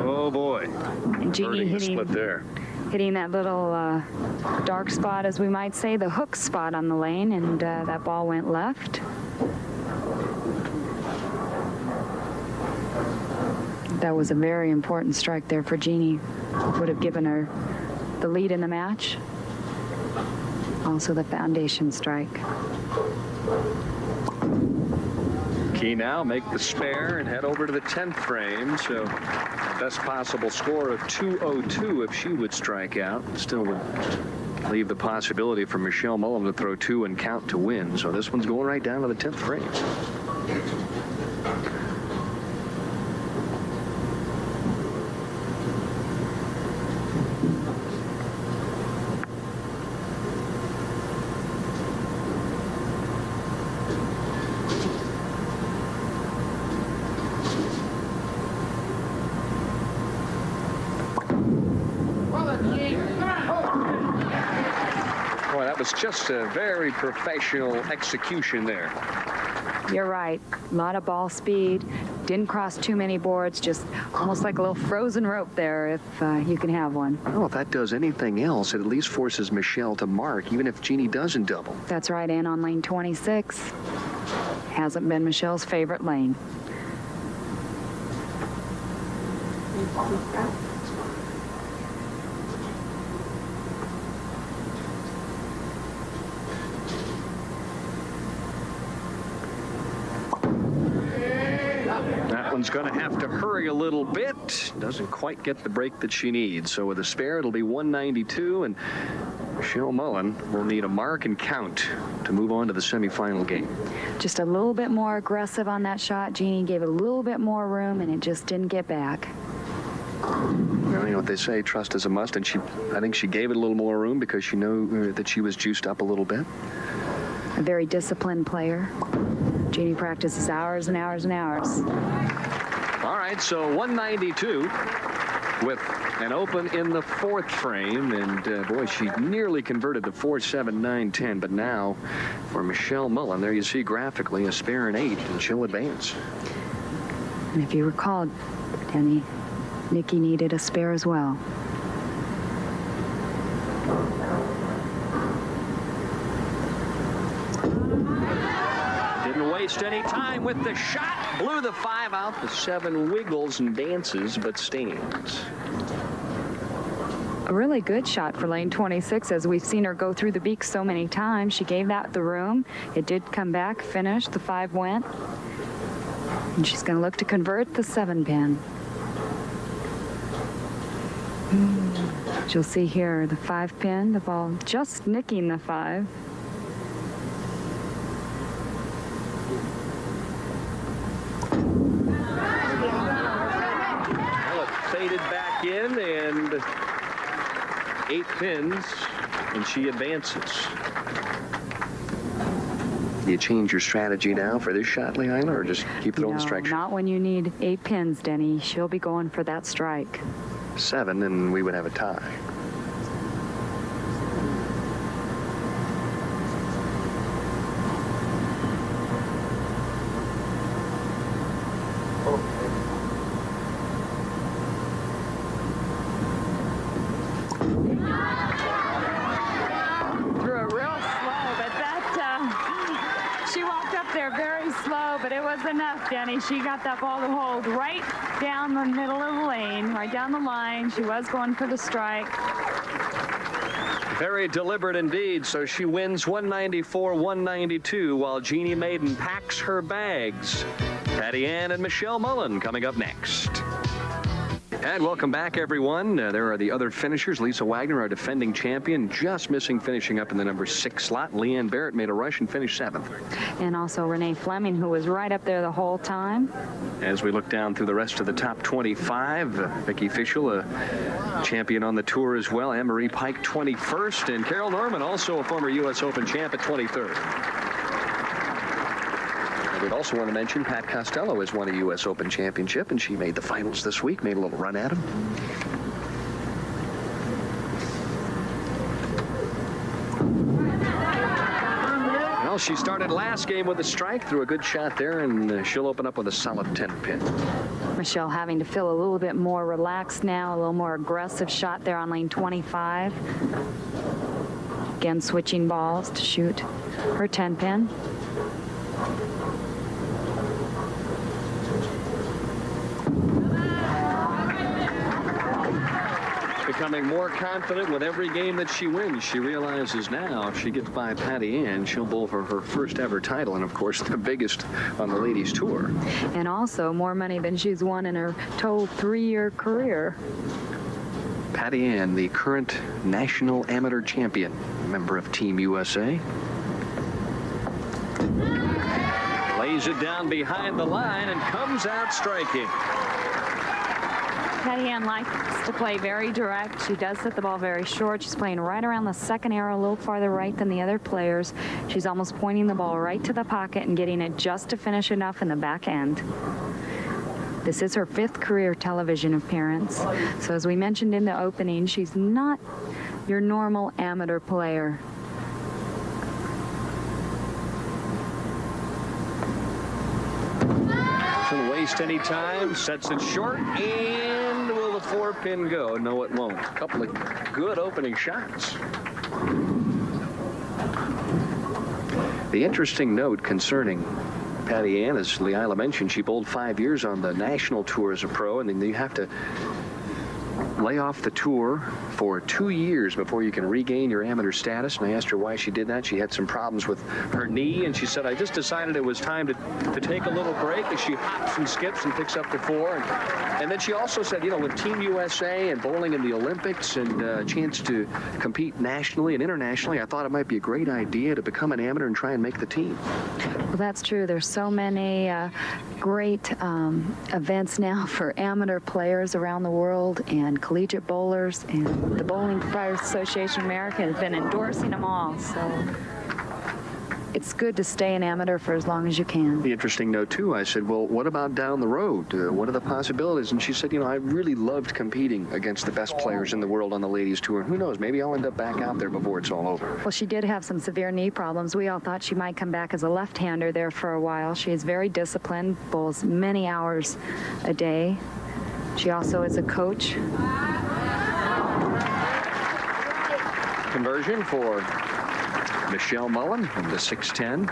S3: Oh boy.
S4: And Jeannie hitting that little dark spot, as we might say, the hook spot on the lane, and that ball went left. That was a very important strike there for Jeannie. Would have given her the lead in the match. Also the foundation strike.
S3: Key now, make the spare and head over to the 10th frame. So best possible score of 202 if she would strike out. Still would leave the possibility for Michelle Mullen to throw 2 and count to win. So this one's going right down to the 10th frame. That was just a very professional execution there.
S4: You're right. A lot of ball speed. Didn't cross too many boards. Just almost like a little frozen rope there, if you can have one.
S3: Well, if that does anything else, it at least forces Michelle to mark, even if Jeannie doesn't double.
S4: That's right. And on lane 26. Hasn't been Michelle's favorite lane.
S3: That one's going to have to hurry a little bit. Doesn't quite get the break that she needs. So with a spare, it'll be 192, and Michelle Mullen will need a mark and count to move on to the semifinal game.
S4: Just a little bit more aggressive on that shot. Jeannie gave it a little bit more room, and it just didn't get back.
S3: Well, you know what they say, trust is a must, and I think she gave it a little more room because she knew that she was juiced up a little bit.
S4: A very disciplined player. Jeannie practices hours and hours and hours.
S3: All right, so 192 with an open in the 4th frame, and boy, she nearly converted the 4-7-9-10, but now for Michelle Mullen, there you see graphically a spare and 8, and she'll advance.
S4: And if you recall, Denny, Nikki needed a spare as well.
S3: Didn't waste any time with the shot. Blew the 5 out. The 7 wiggles and dances, but stands.
S4: A really good shot for lane 26, as we've seen her go through the beak so many times. She gave that the room. It did come back, finish. The 5 went. And she's going to look to convert the 7-pin. You'll see here the 5-pin, the ball just nicking the 5.
S3: Well, it faded back in, and 8 pins, and she advances. Do you change your strategy now for this shot, Leila, or just keep throwing the strike shot?
S4: Not when you need 8 pins, Denny. She'll be going for that strike.
S3: 7, and we would have a tie.
S4: Threw it real slow, but that she walked up there very slow, but it was enough, Denny. She got that ball to hold right down the middle of the lane, right down the line. She was going for the strike.
S3: Very deliberate indeed. So she wins 194-192 while Jeannie Maiden packs her bags. Patty Ann and Michelle Mullen coming up next. And welcome back, everyone. There are the other finishers. Lisa Wagner, our defending champion, just missing finishing up in the number 6 slot. Leanne Barrett made a rush and finished 7th.
S4: And also Renee Fleming, who was right up there the whole time.
S3: As we look down through the rest of the top 25, Vicki Fischel, a champion on the tour as well. Anne-Marie Pike, 21st. And Carol Norman, also a former U.S. Open champ, at 23rd. We'd also want to mention Pat Costello has won a U.S. Open championship, and she made the finals this week, made a little run at him. Well, she started last game with a strike, threw a good shot there, and she'll open up with a solid 10-pin.
S4: Michelle having to feel a little bit more relaxed now, a little more aggressive shot there on lane 25. Again, switching balls to shoot her 10-pin.
S3: Becoming more confident with every game that she wins. She realizes now if she gets by Patty Ann, she'll bowl for her first ever title, and of course the biggest on the ladies tour.
S4: And also more money than she's won in her total 3-year career.
S3: Patty Ann, the current national amateur champion, member of Team USA. Lays it down behind the line and comes out striking.
S4: Patty Ann likes to play very direct. She does hit the ball very short. She's playing right around the second arrow, a little farther right than the other players. She's almost pointing the ball right to the pocket and getting it just to finish enough in the back end. This is her 5th career television appearance. So as we mentioned in the opening, she's not your normal amateur player.
S3: Doesn't waste any time, sets it short, and will the 4-pin go? No, it won't. A couple of good opening shots. The interesting note concerning Patty Ann, as Leila mentioned, she bowled 5 years on the national tour as a pro, and then you have to lay off the tour for 2 years before you can regain your amateur status. And I asked her why she did that. She had some problems with her knee, and she said, I just decided it was time to take a little break, as she hops and skips and picks up to 4. And then she also said, you know, with Team USA and bowling in the Olympics and a chance to compete nationally and internationally, I thought it might be a great idea to become an amateur and try and make the team.
S4: Well, that's true. There's so many great events now for amateur players around the world, and collegiate bowlers, and the Bowling Proprietors Association of America has been endorsing them all. So it's good to stay an amateur for as long as you can.
S3: The interesting note, too, I said, well, what about down the road? What are the possibilities? And she said, you know, I really loved competing against the best players in the world on the ladies tour. And who knows, maybe I'll end up back out there before it's all over.
S4: Well, she did have some severe knee problems. We all thought she might come back as a left-hander there for a while. She is very disciplined, bowls many hours a day. She also is a coach.
S3: Conversion for Michelle Mullen from the 6'10".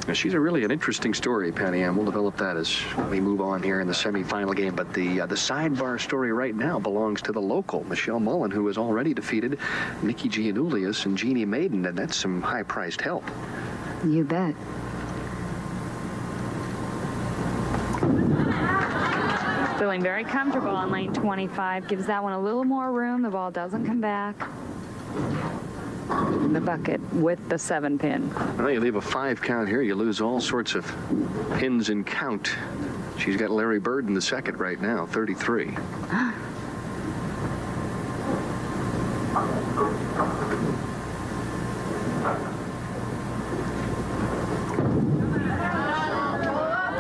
S3: Now, she's really an interesting story, Patty Ann. We'll develop that as we move on here in the semifinal game. But the sidebar story right now belongs to the local, Michelle Mullen, who has already defeated Nikki Giannoulias and Jeannie Maiden, and that's some high-priced help.
S4: You bet. Feeling very comfortable on lane 25. Gives that one a little more room. The ball doesn't come back. The bucket with the 7-pin.
S3: Well, you leave a 5 count here, you lose all sorts of pins in count. She's got Larry Bird in the second right now, 33.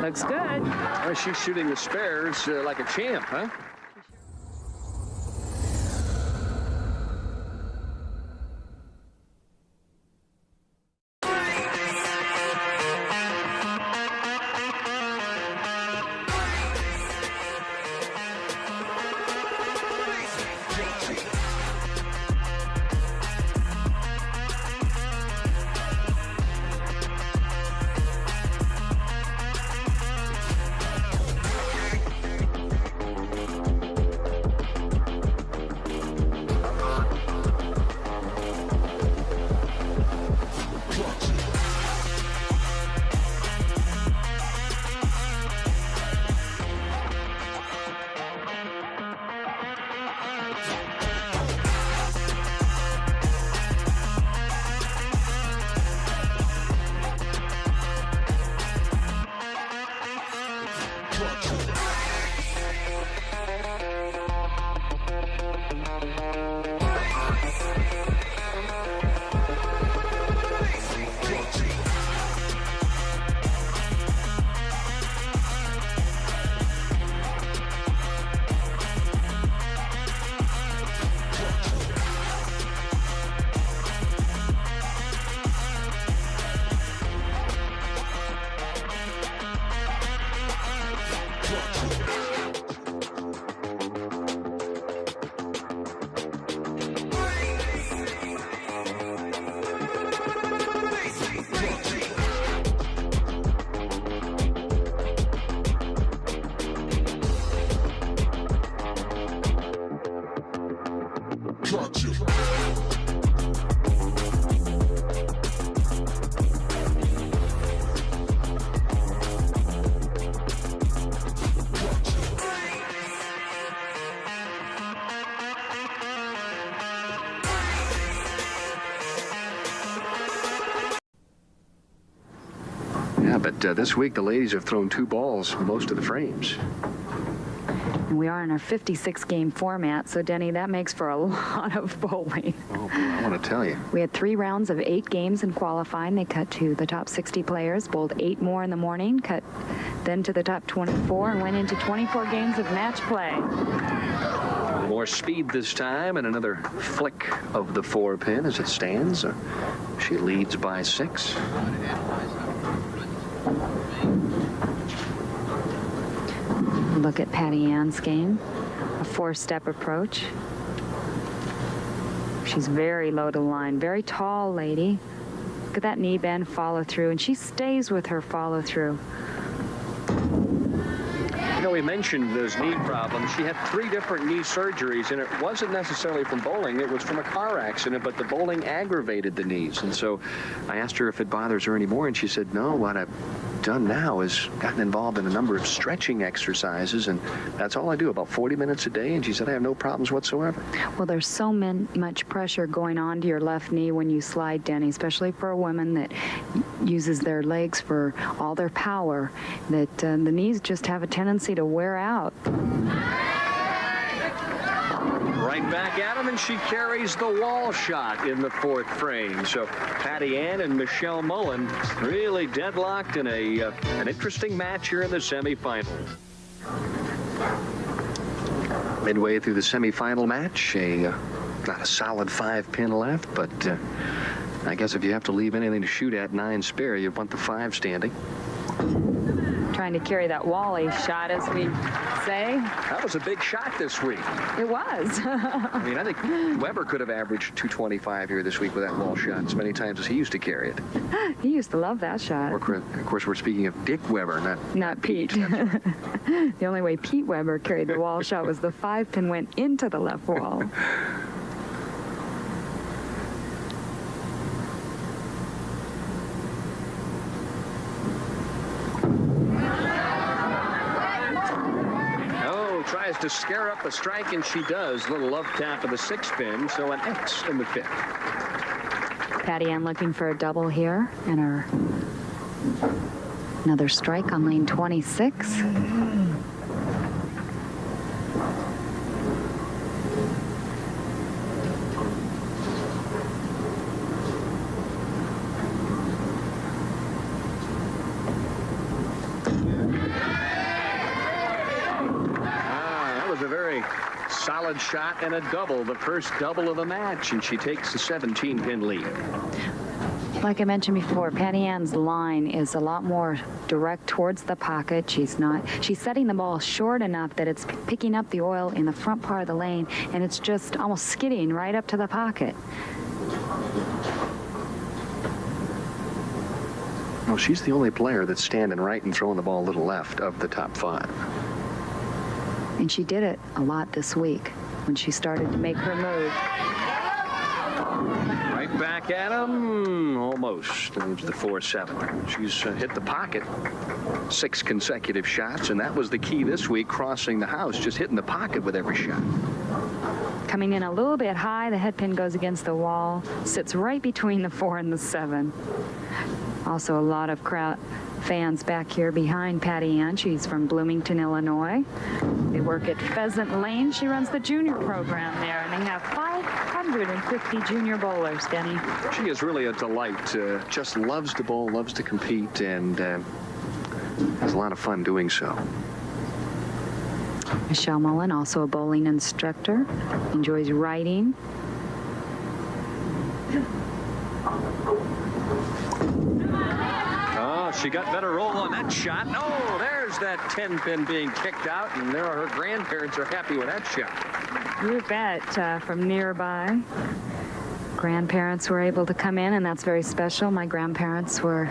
S4: Looks good.
S3: Well, she's shooting the spares like a champ, huh? Yeah, but this week the ladies have thrown 2 balls most of the frames.
S4: And we are in our 56-game format, so Denny, that makes for a lot of bowling.
S3: Oh, boy, I want to tell you.
S4: We had 3 rounds of 8 games in qualifying. They cut to the top 60 players, bowled 8 more in the morning, cut then to the top 24, and went into 24 games of match play.
S3: More speed this time, and another flick of the 4-pin as it stands. She leads by 6.
S4: Look at Patty Ann's game, a 4-step approach. She's very low to the line, very tall lady. Look at that knee bend follow through, and she stays with her follow through.
S3: You know, we mentioned those knee problems. She had 3 different knee surgeries, and it wasn't necessarily from bowling. It was from a car accident, but the bowling aggravated the knees. And so I asked her if it bothers her anymore, and she said, no, what I've done now is gotten involved in a number of stretching exercises, and that's all I do, about 40 minutes a day. And she said, I have no problems whatsoever.
S4: Well, there's so much pressure going on to your left knee when you slide, Denny, especially for a woman that uses their legs for all their power, that the knees just have a tendency to wear out.
S3: Right back at him, and she carries the wall shot in the 4th frame. So Patty Ann and Michelle Mullen really deadlocked in an interesting match here in the semifinal. Midway through the semifinal match, got a solid 5-pin left, but I guess if you have to leave anything to shoot at 9 spare, you want the 5 standing.
S4: Trying to carry that Wally shot, as we say.
S3: That was a big shot this week.
S4: It was.
S3: I mean, I think Weber could have averaged 225 here this week with that wall shot as many times as he used to carry it.
S4: He used to love that shot.
S3: Of course, we're speaking of Dick Weber,
S4: not Pete.
S3: Right.
S4: The only way Pete Weber carried the wall shot was the 5-pin went into the left wall. Tries
S3: to scare up a strike, and she does. Little love tap of the 6-pin, so an X in the 5th.
S4: Patty Ann looking for a double here, and another strike on lane 26.
S3: Solid shot and a double, the first double of the match, and she takes a 17-pin lead.
S4: Like I mentioned before, Patty Ann's line is a lot more direct towards the pocket. She's setting the ball short enough that it's picking up the oil in the front part of the lane, and it's just almost skidding right up to the pocket.
S3: Well, she's the only player that's standing right and throwing the ball a little left of the top 5.
S4: And she did it a lot this week when she started to make her move.
S3: Right back at him, almost. Leaves the 4-7. She's hit the pocket 6 consecutive shots, and that was the key this week, crossing the house, just hitting the pocket with every shot.
S4: Coming in a little bit high, the head pin goes against the wall, sits right between the 4 and the 7. Also a lot of fans back here behind Patty Ann. She's from Bloomington, Illinois. They work at Pheasant Lane. She runs the junior program there, and they have 550 junior bowlers, Denny.
S3: She is really a delight. Just loves to bowl, loves to compete, and has a lot of fun doing so.
S4: Michelle Mullen, also a bowling instructor, enjoys writing.
S3: She got better roll on that shot. Oh, there's that 10-pin being kicked out, and there her grandparents are happy with that shot.
S4: You bet. From nearby, grandparents were able to come in, and that's very special. My grandparents were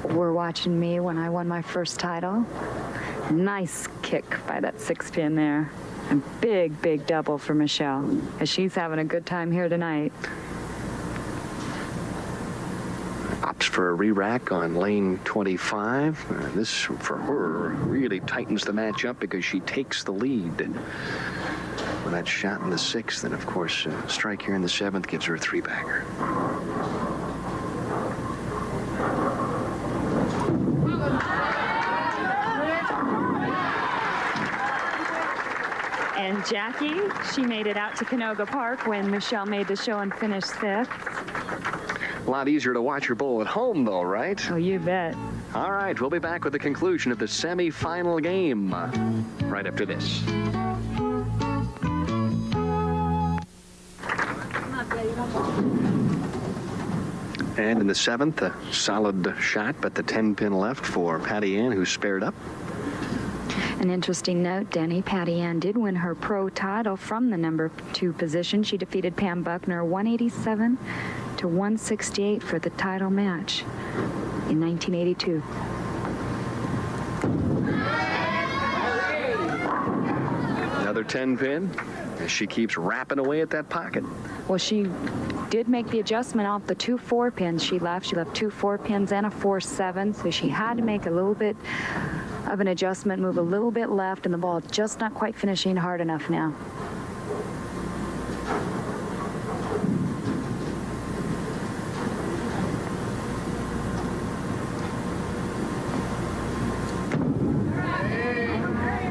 S4: watching me when I won my first title. Nice kick by that 6-pin there. A big, big double for Michelle, as she's having a good time here tonight.
S3: Opts for a re-rack on lane 25. This, for her, really tightens the match up because she takes the lead. When that shot in the 6th, and of course, strike here in the 7th gives her a 3-bagger.
S4: And Jackie, she made it out to Canoga Park when Michelle made the show and finished 5th.
S3: A lot easier to watch her bowl at home, though, right?
S4: Oh, you bet.
S3: All right, we'll be back with the conclusion of the semifinal game right after this. And in the 7th, a solid shot, but the 10-pin left for Patty Ann, who spared up.
S4: An interesting note, Denny, Patty Ann did win her pro title from the number 2 position. She defeated Pam Buckner 187 to 168 for the title match in 1982.
S3: Another 10-pin as she keeps rapping away at that pocket.
S4: Well, she did make the adjustment off the 2 4-pins she left. She left 2 4-pins and a 4-7, so she had to make a little bit of an adjustment, move a little bit left, and the ball just not quite finishing hard enough now.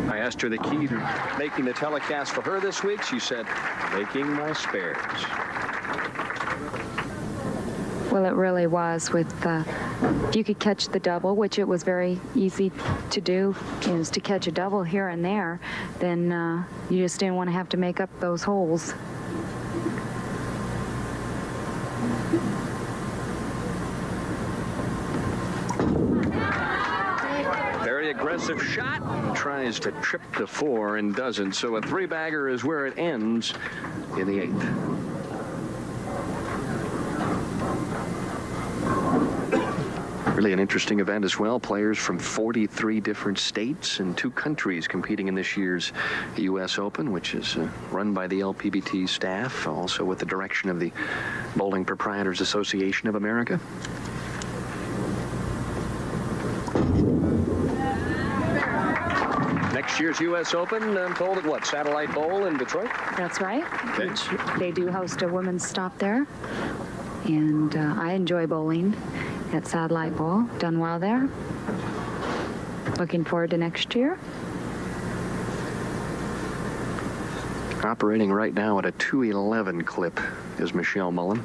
S3: I asked her the key to making the telecast for her this week. She said, making my spares.
S4: Well, it really was. With if you could catch the double, which it was very easy to do, is to catch a double here and there, then you just didn't want to have to make up those holes.
S3: Very aggressive shot. Tries to trip the 4 and doesn't. So a 3-bagger is where it ends in the 8th. Really an interesting event as well. Players from 43 different states and 2 countries competing in this year's US Open, which is run by the LPBT staff, also with the direction of the Bowling Proprietors Association of America. Next year's US Open, I'm told, at what, Satellite Bowl in Detroit?
S4: That's right.
S3: Okay.
S4: Which they do host a women's stop there. And I enjoy bowling at Satellite Bowl. Done well there. Looking forward to next year.
S3: Operating right now at a 211 clip is Michelle Mullen.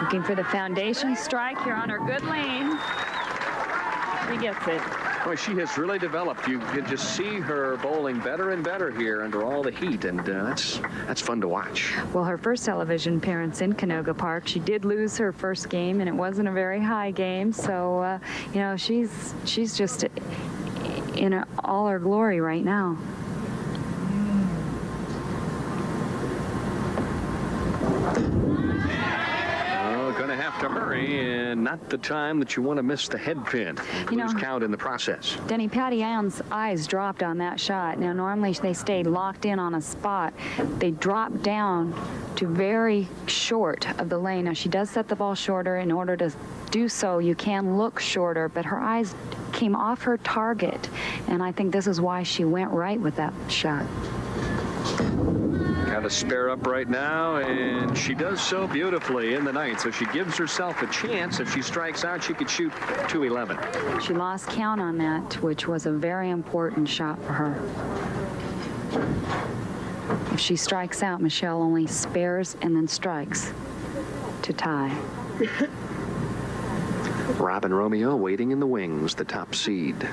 S4: Looking for the foundation strike here on her good lane. She gets it.
S3: Boy, she has really developed. You can just see her bowling better and better here under all the heat, and that's fun to watch.
S4: Well, her first television appearance in Canoga Park, she did lose her first game, and it wasn't a very high game. So, you know, she's just in all her glory right now.
S3: Going to have to hurry, and not the time that you want to miss the head pin. Lose count in the process.
S4: Denny, Patty Ann's eyes dropped on that shot. Now, normally they stayed locked in on a spot. They dropped down to very short of the lane. Now, she does set the ball shorter. In order to do so, you can look shorter, but her eyes came off her target, and I think this is why she went right with that shot.
S3: Got to spare up right now, and she does so beautifully in the 9th. So she gives herself a chance. If she strikes out, she could shoot 211.
S4: She lost count on that, which was a very important shot for her. If she strikes out, Michelle only spares and then strikes to tie.
S3: Robin Romeo waiting in the wings, the top seed.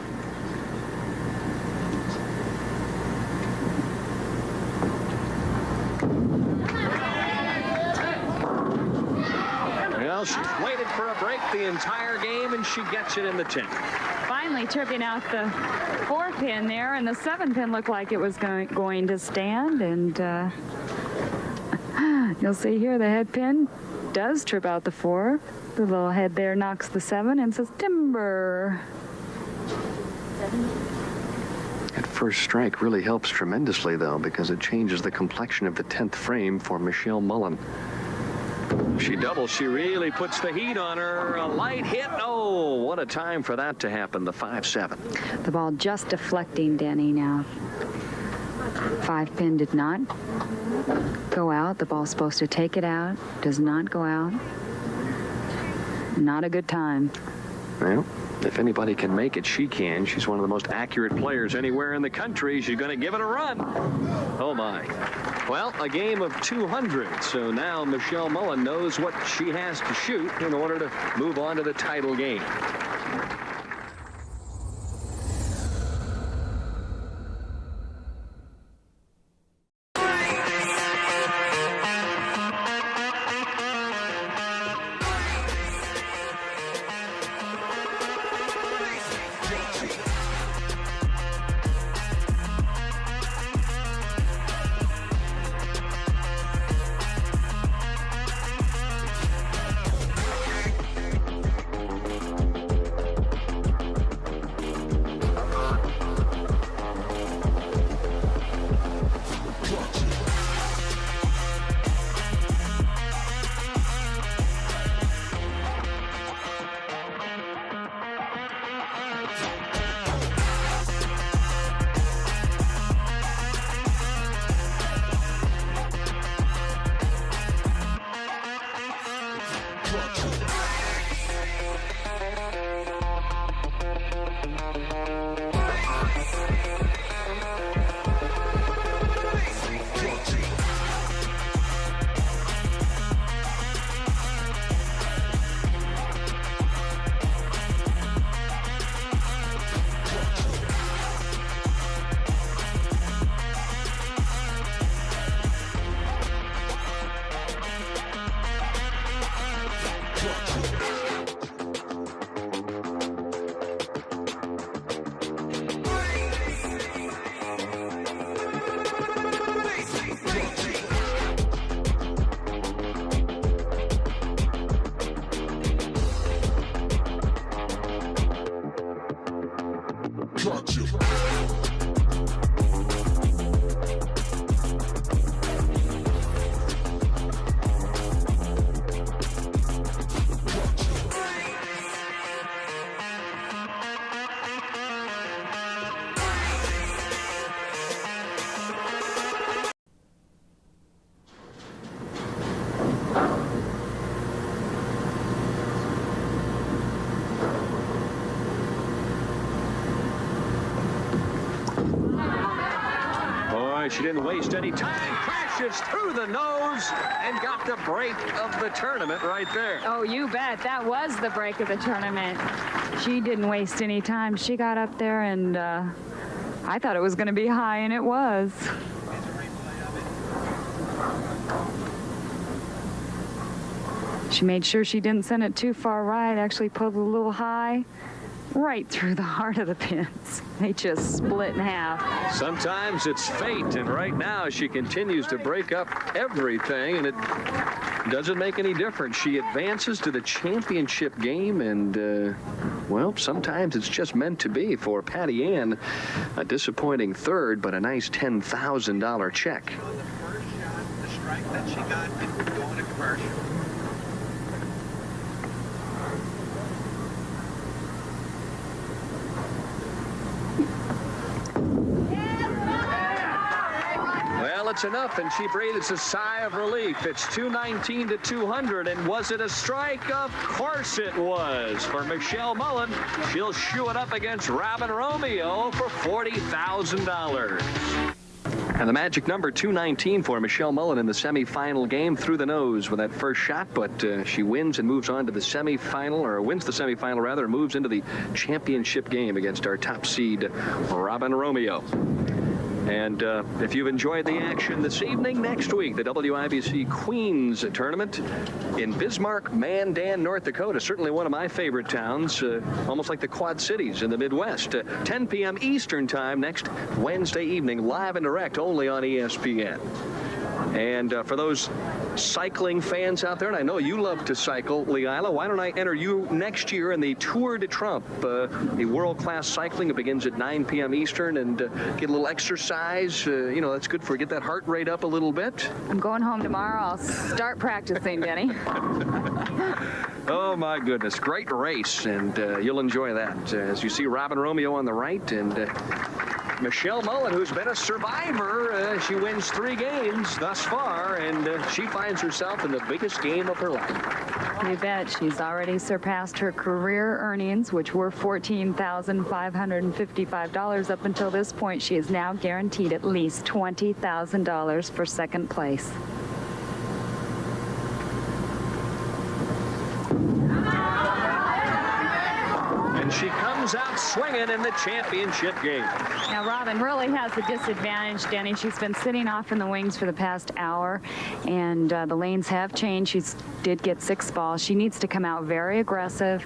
S3: Well, she's waited for a break the entire game, and she gets it in the 10th.
S4: Finally tripping out the 4-pin there, and the 7-pin looked like it was going to stand, and you'll see here the head pin does trip out the 4. The little head there knocks the 7 and says timber.
S3: That first strike really helps tremendously, though, because it changes the complexion of the 10th frame for Michelle Mullen. She doubles. She really puts the heat on her. A light hit. Oh, what a time for that to happen. The 5-7.
S4: The ball just deflecting, Denny, now. 5-pin did not go out. The ball's supposed to take it out. Does not go out. Not a good time.
S3: Well, if anybody can make it, she can. She's one of the most accurate players anywhere in the country. She's going to give it a run. Oh, my. Well, a game of 200. So now Michelle Mullen knows what she has to shoot in order to move on to the title game. She didn't waste any time. Crashes through the nose and got the break of the tournament right there.
S4: Oh, you bet. That was the break of the tournament. She didn't waste any time. She got up there, and I thought it was going to be high, and it was. She made sure she didn't send it too far right. Actually pulled a little high. Right through the heart of the pins. They just split in half.
S3: Sometimes it's fate, and right now she continues to break up everything, and it doesn't make any difference. She advances to the championship game, and, well, sometimes it's just meant to be for Patty Ann. A disappointing third, but a nice $10,000 check.
S5: The strike that she got didn't go in a commercial.
S3: Well, it's enough, and she breathes a sigh of relief. It's 219 to 200, and was it a strike? Of course it was. For Michelle Mullen, she'll shoe it up against Robin Romeo for $40,000. And the magic number 219 for Michelle Mullen in the semifinal game, through the nose with that first shot, but she wins and moves on to the semifinal, or wins the semifinal rather, and moves into the championship game against our top seed, Robin Romeo. And if you've enjoyed the action this evening, next week, the WIBC Queens Tournament in Bismarck, Mandan, North Dakota. Certainly one of my favorite towns, almost like the Quad Cities in the Midwest. 10 p.m. Eastern Time next Wednesday evening, live and direct only on ESPN. And for those cycling fans out there, and I know you love to cycle, Leila, why don't I enter you next year in the Tour de Trump, the world-class cycling. It begins at 9 p.m. Eastern, and get a little exercise. You know, that's good for get that heart rate up a little bit.
S4: I'm going home tomorrow. I'll start practicing, Denny.
S3: Oh, my goodness. Great race, and you'll enjoy that. As you see Robin Romeo on the right, and Michelle Mullen, who's been a survivor. She wins 3 games thus far, and she finds herself in the biggest game of her life.
S4: You bet. She's already surpassed her career earnings, which were $14,555 up until this point. She is now guaranteed at least $20,000 for second place.
S3: And she comes out swinging in the championship game.
S4: Now, Robin really has the disadvantage, Denny. She's been sitting off in the wings for the past hour, and the lanes have changed. She did get 6 balls. She needs to come out very aggressive.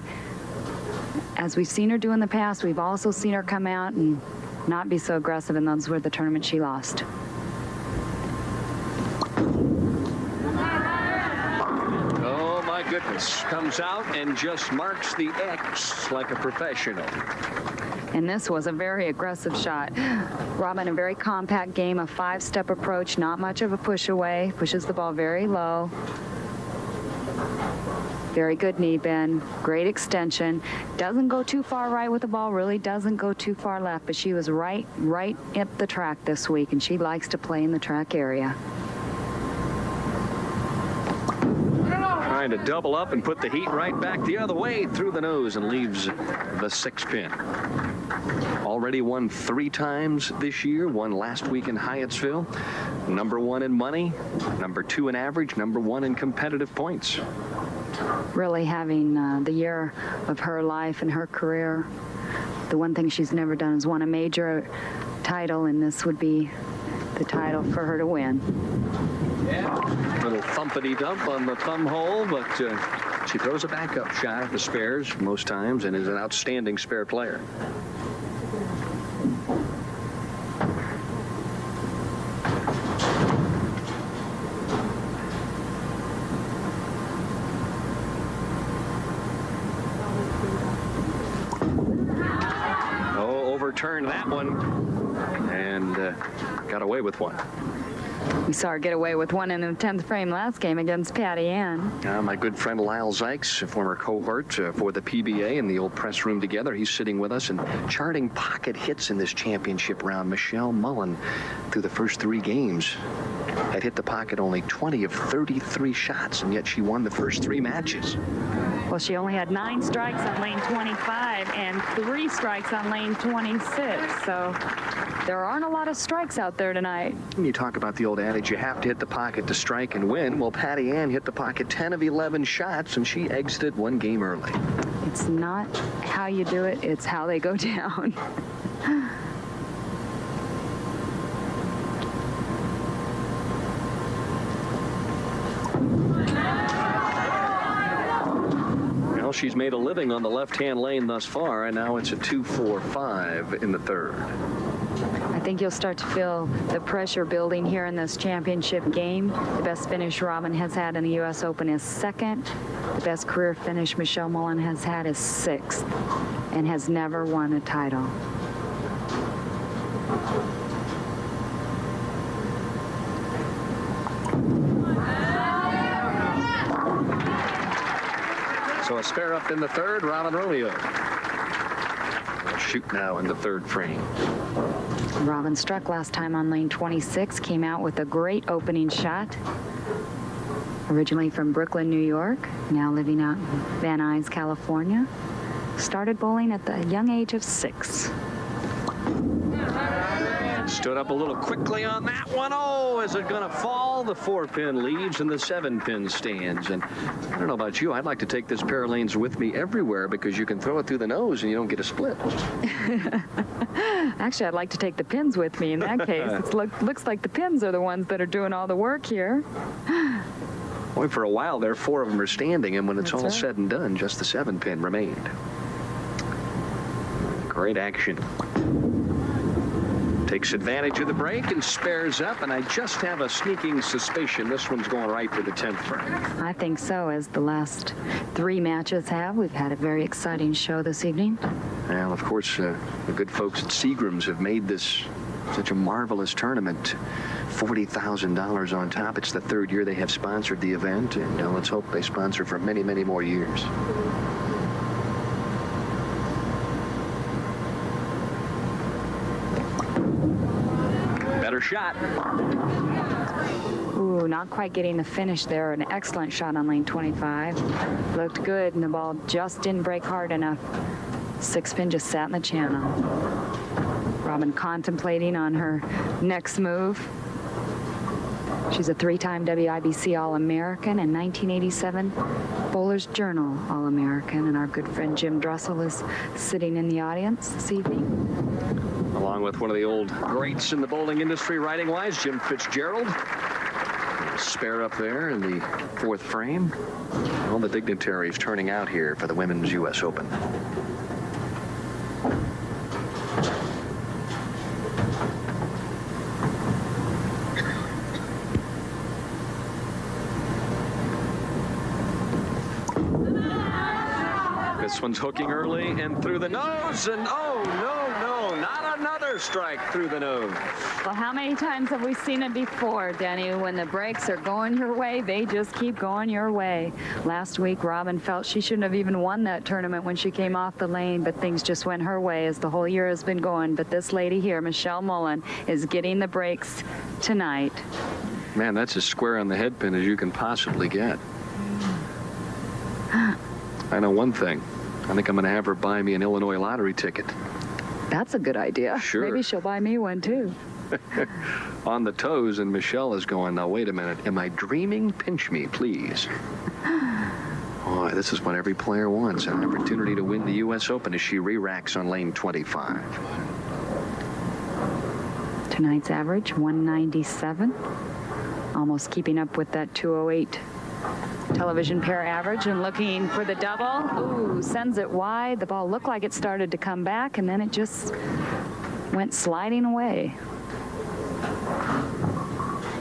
S4: As we've seen her do in the past, we've also seen her come out and not be so aggressive, and those were the tournaments she lost.
S3: Goodness, comes out and just marks the X like a professional.
S4: And this was a very aggressive shot. Robin, a very compact game, a 5-step approach, not much of a push away, pushes the ball very low. Very good knee bend, great extension. Doesn't go too far right with the ball, really doesn't go too far left, but she was right at the track this week, and she likes to play in the track area.
S3: Trying to double up and put the heat right back the other way through the nose, and leaves the 6 pin. Already won 3 times this year. Won last week in Hyattsville. Number 1 in money, number 2 in average, number 1 in competitive points.
S4: Really having the year of her life and her career. The one thing she's never done is won a major title, and this would be the title for her to win.
S3: Little thumpity dump on the thumb hole, but she throws a backup shot at the spares most times and is an outstanding spare player. Oh, overturned that one and got away with one.
S4: We saw her get away with one in the 10th frame last game against Patty Ann.
S3: My good friend Lyle Zykes, a former cohort for the PBA in the old press room together. He's sitting with us and charting pocket hits in this championship round. Michelle Mullen, through the first 3 games, had hit the pocket only 20 of 33 shots, and yet she won the first 3 matches.
S4: Well, she only had 9 strikes on lane 25 and 3 strikes on lane 26. So there aren't a lot of strikes out there tonight.
S3: When you talk about the old adage, you have to hit the pocket to strike and win. Well, Patty Ann hit the pocket 10 of 11 shots, and she exited 1 game early.
S4: It's not how you do it, it's how they go down.
S3: Well, she's made a living on the left-hand lane thus far, and now it's a 2-4-5 in the 3rd.
S4: I think you'll start to feel the pressure building here in this championship game. The best finish Robin has had in the US Open is 2nd. The best career finish Michelle Mullen has had is 6th, and has never won a title.
S3: So a spare up in the 3rd, Robin Romeo. Shoot now in the 3rd frame.
S4: Robin struck last time on lane 26, came out with a great opening shot. Originally from Brooklyn, New York, now living out in Van Nuys, California. Started bowling at the young age of 6.
S3: Stood up a little quickly on that one. Oh, is it going to fall? The 4-pin leads and the 7-pin stands. And I don't know about you, I'd like to take this pair of lanes with me everywhere, because you can throw it through the nose and you don't get a split.
S4: Actually, I'd like to take the pins with me in that case. It looks like the pins are the ones that are doing all the work here.
S3: Boy, for a while there, 4 of them are standing, and when it's all said and done, just the 7-pin remained. Great action. Takes advantage of the break and spares up, and I just have a sneaking suspicion this one's going right for the 10th frame.
S4: I think so, as the last 3 matches have. We've had a very exciting show this evening.
S3: Well, of course, the good folks at Seagram's have made this such a marvelous tournament. $40,000 on top. It's the 3rd year they have sponsored the event, and let's hope they sponsor for many, many more years. Better shot.
S4: Ooh, not quite getting the finish there. An excellent shot on lane 25. Looked good, and the ball just didn't break hard enough. 6-pin just sat in the channel. Robin contemplating on her next move. She's a 3-time WIBC All-American and 1987 Bowler's Journal All-American. And our good friend Jim Dressel is sitting in the audience this evening.
S3: Along with one of the old greats in the bowling industry, writing-wise, Jim Fitzgerald. Spare up there in the 4th frame. All the dignitaries turning out here for the Women's US Open. This one's hooking early and through the nose, and oh, no, not another strike through the nose.
S4: Well, how many times have we seen it before, Denny? When the breaks are going your way, they just keep going your way. Last week, Robin felt she shouldn't have even won that tournament when she came off the lane, but things just went her way as the whole year has been going. But this lady here, Michelle Mullen, is getting the breaks tonight.
S3: Man, that's as square on the head pin as you can possibly get. I know one thing. I think I'm going to have her buy me an Illinois lottery ticket.
S4: That's a good idea.
S3: Sure.
S4: Maybe she'll buy me one, too.
S3: On the toes, and Michelle is going, now, wait a minute. Am I dreaming? Pinch me, please. Boy, this is what every player wants, an opportunity to win the U.S. Open as she re-racks on lane 25.
S4: Tonight's average, 197. Almost keeping up with that 208 television pair average, and looking for the double. Ooh, sends it wide. The ball looked like it started to come back, and then it just went sliding away.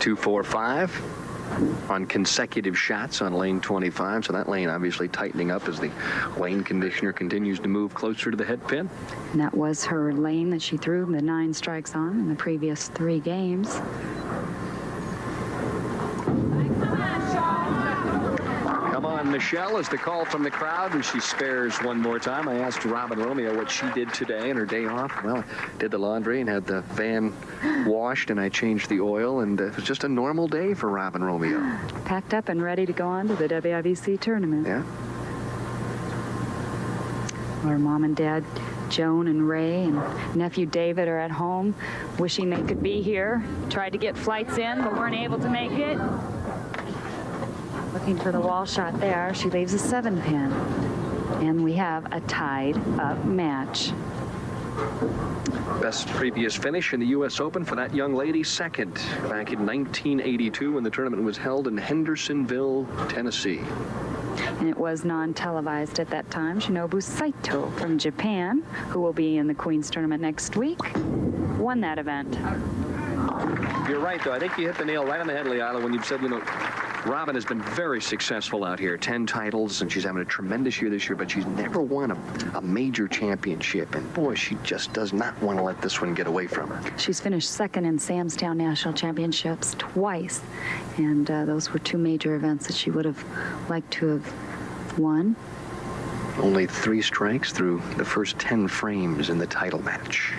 S3: 2-4-5 on consecutive shots on lane 25. So that lane obviously tightening up as the lane conditioner continues to move closer to the head pin.
S4: And that was her lane that she threw the 9 strikes on in the previous 3 games.
S3: Michelle is the call from the crowd, and she spares one more time. I asked Robin Romeo what she did today on her day off. Well, did the laundry and had the van washed, and I changed the oil, and it was just a normal day for Robin Romeo.
S4: Packed up and ready to go on to the WIBC tournament.
S3: Yeah.
S4: Our mom and dad, Joan and Ray, and nephew David are at home wishing they could be here. Tried to get flights in, but weren't able to make it. Looking for the wall shot there. She leaves a 7-pin. And we have a tied up match.
S3: Best previous finish in the U.S. Open for that young lady, 2nd back in 1982 when the tournament was held in Hendersonville, Tennessee.
S4: And it was non-televised at that time. Shinobu Saito from Japan, who will be in the Queen's Tournament next week, won that event.
S3: You're right, though. I think you hit the nail right on the head, Leila, when you said, Robin has been very successful out here. 10 titles, and she's having a tremendous year this year, but she's never won a major championship. And, boy, she just does not want to let this one get away from her.
S4: She's finished 2nd in Samstown National Championships twice. And those were 2 major events that she would have liked to have won.
S3: Only 3 strikes through the first 10 frames in the title match.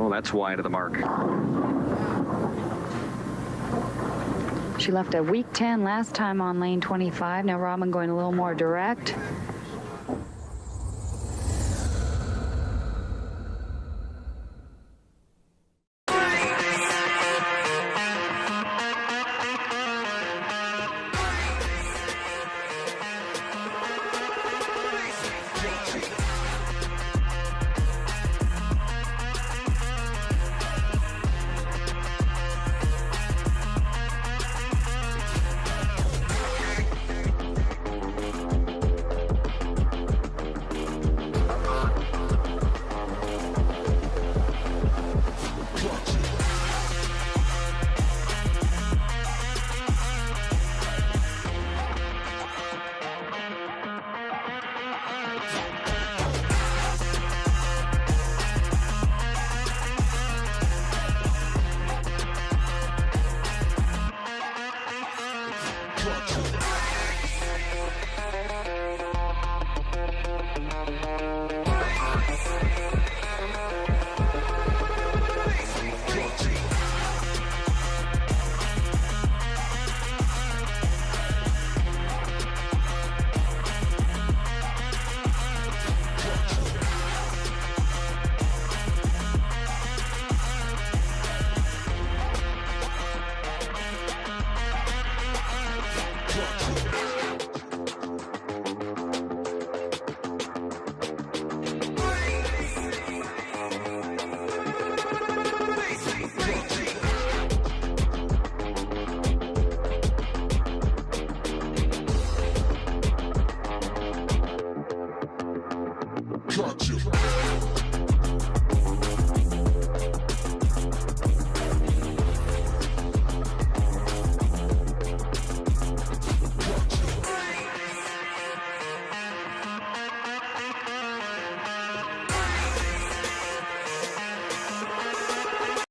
S3: That's wide of the mark.
S4: She left a weak 10 last time on lane 25. Now Robin going a little more direct.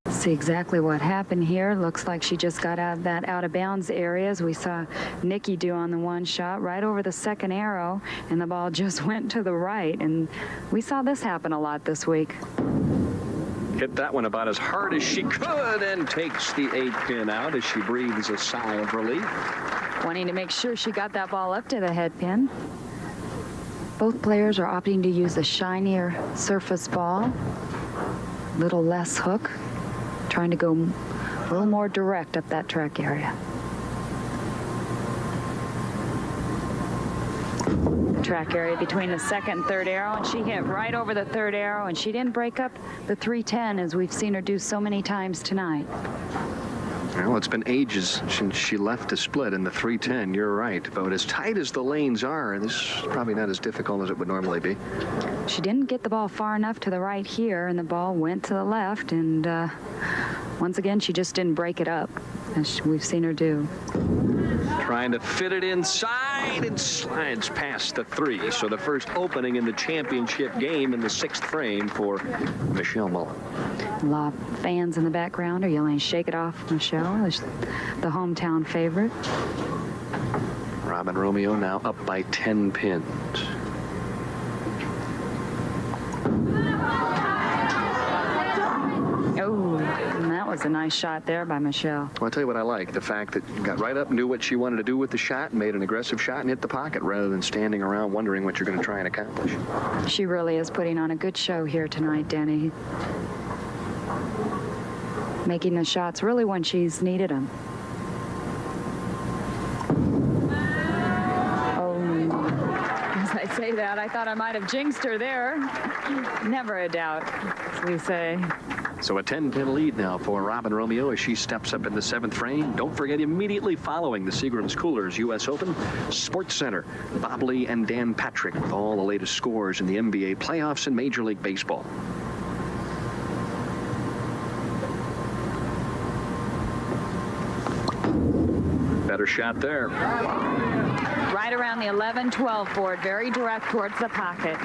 S4: See exactly what happened here. Looks like she just got out of that out of bounds area, as we saw Nikki do on the one shot, right over the second arrow, and the ball just went to the right. And we saw this happen a lot this week.
S3: Hit that one about as hard as she could and takes the 8-pin out as she breathes a sigh of relief.
S4: Wanting to make sure she got that ball up to the head pin. Both players are opting to use a shinier surface ball, little less hook, trying to go a little more direct up that track area. Track area between the second and third arrow, and she hit right over the third arrow, and she didn't break up the 310 as we've seen her do so many times tonight.
S3: Well, it's been ages since she left to split in the 310. You're right. But as tight as the lanes are, this is probably not as difficult as it would normally be.
S4: She didn't get the ball far enough to the right here, and the ball went to the left, and once again, she just didn't break it up, as we've seen her do.
S3: Trying to fit it inside, and slides past the 3. So the first opening in the championship game in the 6th frame for Michelle Mullen.
S4: A lot of fans in the background are yelling, "Shake it off, Michelle," the hometown favorite.
S3: Robin Romeo now up by 10 pins.
S4: Oh, and that was a nice shot there by Michelle.
S3: Well, I'll tell you what I like. The fact that you got right up, knew what she wanted to do with the shot, and made an aggressive shot and hit the pocket rather than standing around wondering what you're going to try and accomplish.
S4: She really is putting on a good show here tonight, Danny. Making the shots really when she's needed them. As I say that, I thought I might have jinxed her there. Never a doubt, as we say.
S3: So a 10-pin lead now for Robin Romeo as she steps up in the 7th frame. Don't forget, immediately following the Seagram's Coolers US Open, Sports Center, Bob Lee and Dan Patrick with all the latest scores in the NBA playoffs and Major League Baseball. Better shot there.
S4: Right around the 11-12 board, very direct towards the pocket.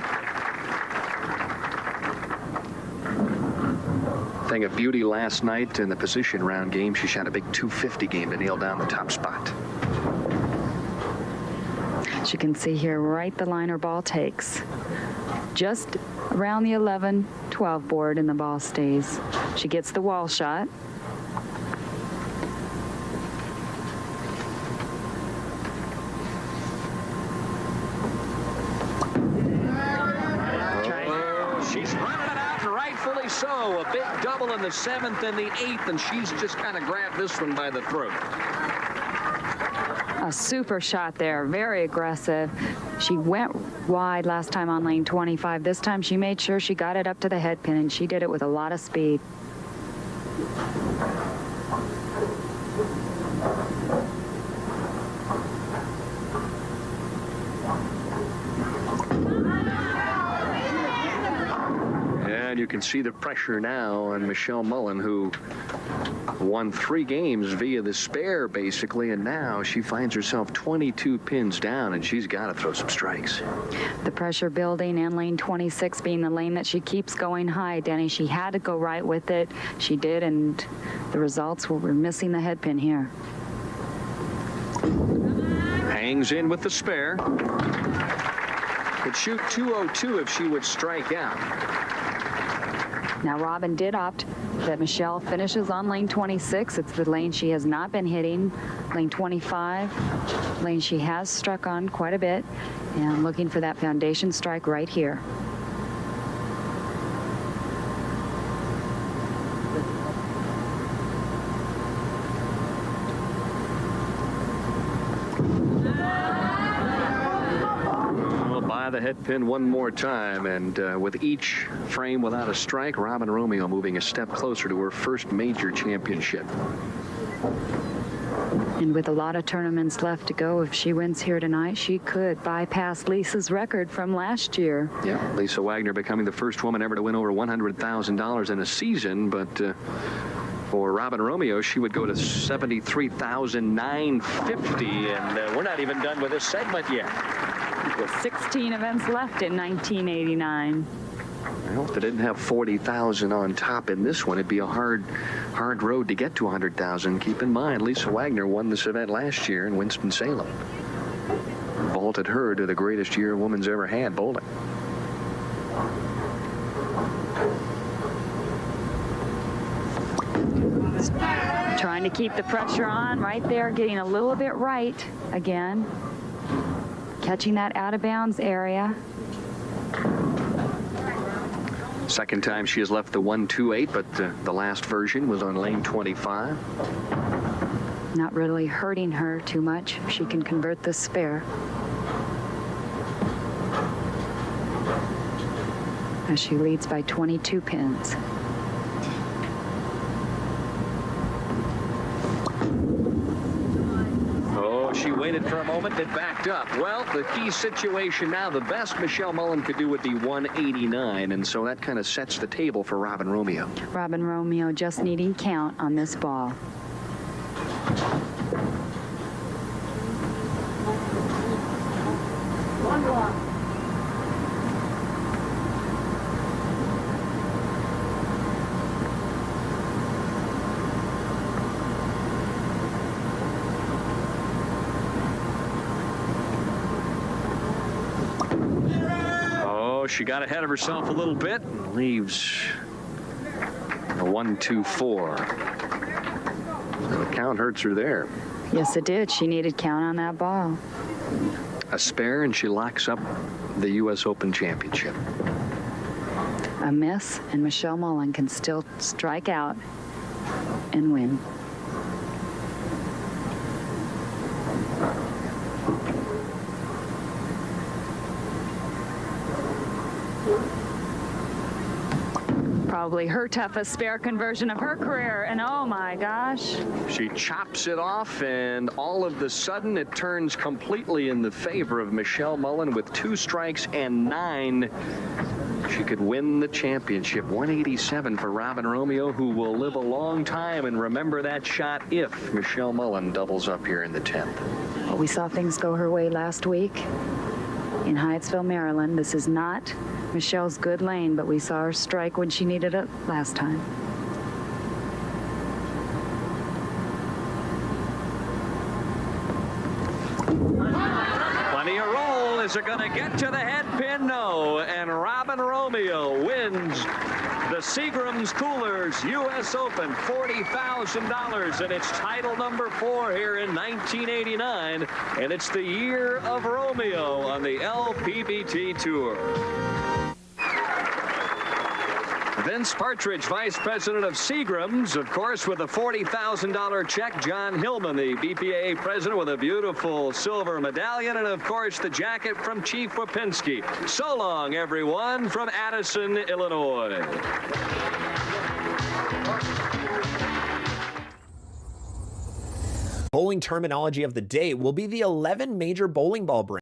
S3: Thing of beauty last night in the position round game. She shot a big 250 game to nail down the top spot.
S4: As you can see here, right the line her ball takes. Just around the 11-12 board, and the ball stays. She gets the wall shot.
S3: So a big double in the 7th and the 8th, and she's just kind of grabbed this one by the throat.
S4: A super shot there, very aggressive. She went wide last time on lane 25. This time she made sure she got it up to the head pin, and she did it with a lot of speed.
S3: And you can see the pressure now on Michelle Mullen, who won 3 games via the spare, basically, and now she finds herself 22 pins down, and she's got to throw some strikes.
S4: The pressure building, and lane 26 being the lane that she keeps going high, Denny. She had to go right with it. She did, and the results were we're missing the head pin here.
S3: Hangs in with the spare. Could shoot 202 if she would strike out.
S4: Now, Robin did opt that Michelle finishes on lane 26. It's the lane she has not been hitting. Lane 25, lane she has struck on quite a bit, and looking for that foundation strike right here.
S3: The head pin one more time, and with each frame without a strike, Robin Romeo moving a step closer to her first major championship.
S4: And with a lot of tournaments left to go, if she wins here tonight, she could bypass Lisa's record from last year.
S3: Yeah, Lisa Wagner becoming the first woman ever to win over $100,000 in a season, but for Robin Romeo, she would go to $73,950, and we're not even done with this segment yet.
S4: With 16 events left in 1989.
S3: Well, if they didn't have 40,000 on top in this one, it'd be a hard road to get to 100,000. Keep in mind, Lisa Wagner won this event last year in Winston-Salem. Vaulted her to the greatest year a woman's ever had bowling.
S4: Trying to keep the pressure on right there, getting a little bit right again. Catching that out of bounds area.
S3: Second time she has left the 128, but the last version was on lane 25.
S4: Not really hurting her too much. She can convert this spare. As she leads by 22 pins.
S3: She waited for a moment and backed up. Well, the key situation now, the best Michelle Mullen could do would be 189, and so that kind of sets the table for Robin Romeo.
S4: Robin Romeo just needing count on this ball.
S3: She got ahead of herself a little bit and leaves a 1-2-4. The count hurts her there.
S4: Yes, it did. She needed count on that ball.
S3: A spare, and she locks up the US Open Championship.
S4: A miss, and Michelle Mullen can still strike out and win. Probably her toughest spare conversion of her career, and oh my gosh.
S3: She chops it off, and all of the sudden it turns completely in the favor of Michelle Mullen with 2 strikes and 9. She could win the championship. 187 for Robin Romeo, who will live a long time and remember that shot if Michelle Mullen doubles up here in the 10th.
S4: Well, we saw things go her way last week in Hyattsville, Maryland. This is not Michelle's good lane, but we saw her strike when she needed it last time.
S3: Plenty of roll. Is it going to get to the head pin? No. And Robin Romeo wins the Seagram's Coolers US Open, $40,000, and it's title number 4 here in 1989, and it's the year of Romeo on the LPBT Tour. Vince Partridge, Vice President of Seagram's, of course, with a $40,000 check. John Hillman, the BPAA President, with a beautiful silver medallion. And, of course, the jacket from Chief Wapinski. So long, everyone, from Addison, Illinois.
S1: Bowling terminology of the day will be the 11 major bowling ball brands.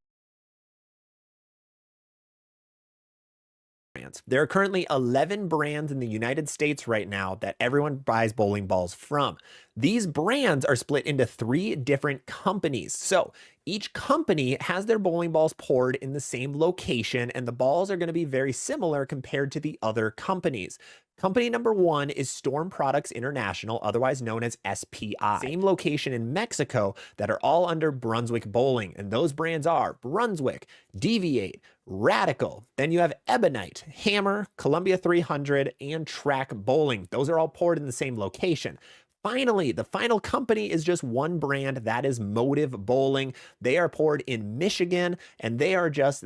S1: There are currently 11 brands in the United States right now that everyone buys bowling balls from. These brands are split into 3 different companies. So each company has their bowling balls poured in the same location, and the balls are going to be very similar compared to the other companies. Company number 1 is Storm Products International, otherwise known as SPI. Same location in Mexico that are all under Brunswick Bowling, and those brands are Brunswick, Deviate, Radical. Then you have Ebonite, Hammer, Columbia 300, and Track Bowling. Those are all poured in the same location. Finally, the final company is just one brand, that is Motive Bowling. They are poured in Michigan, and they are just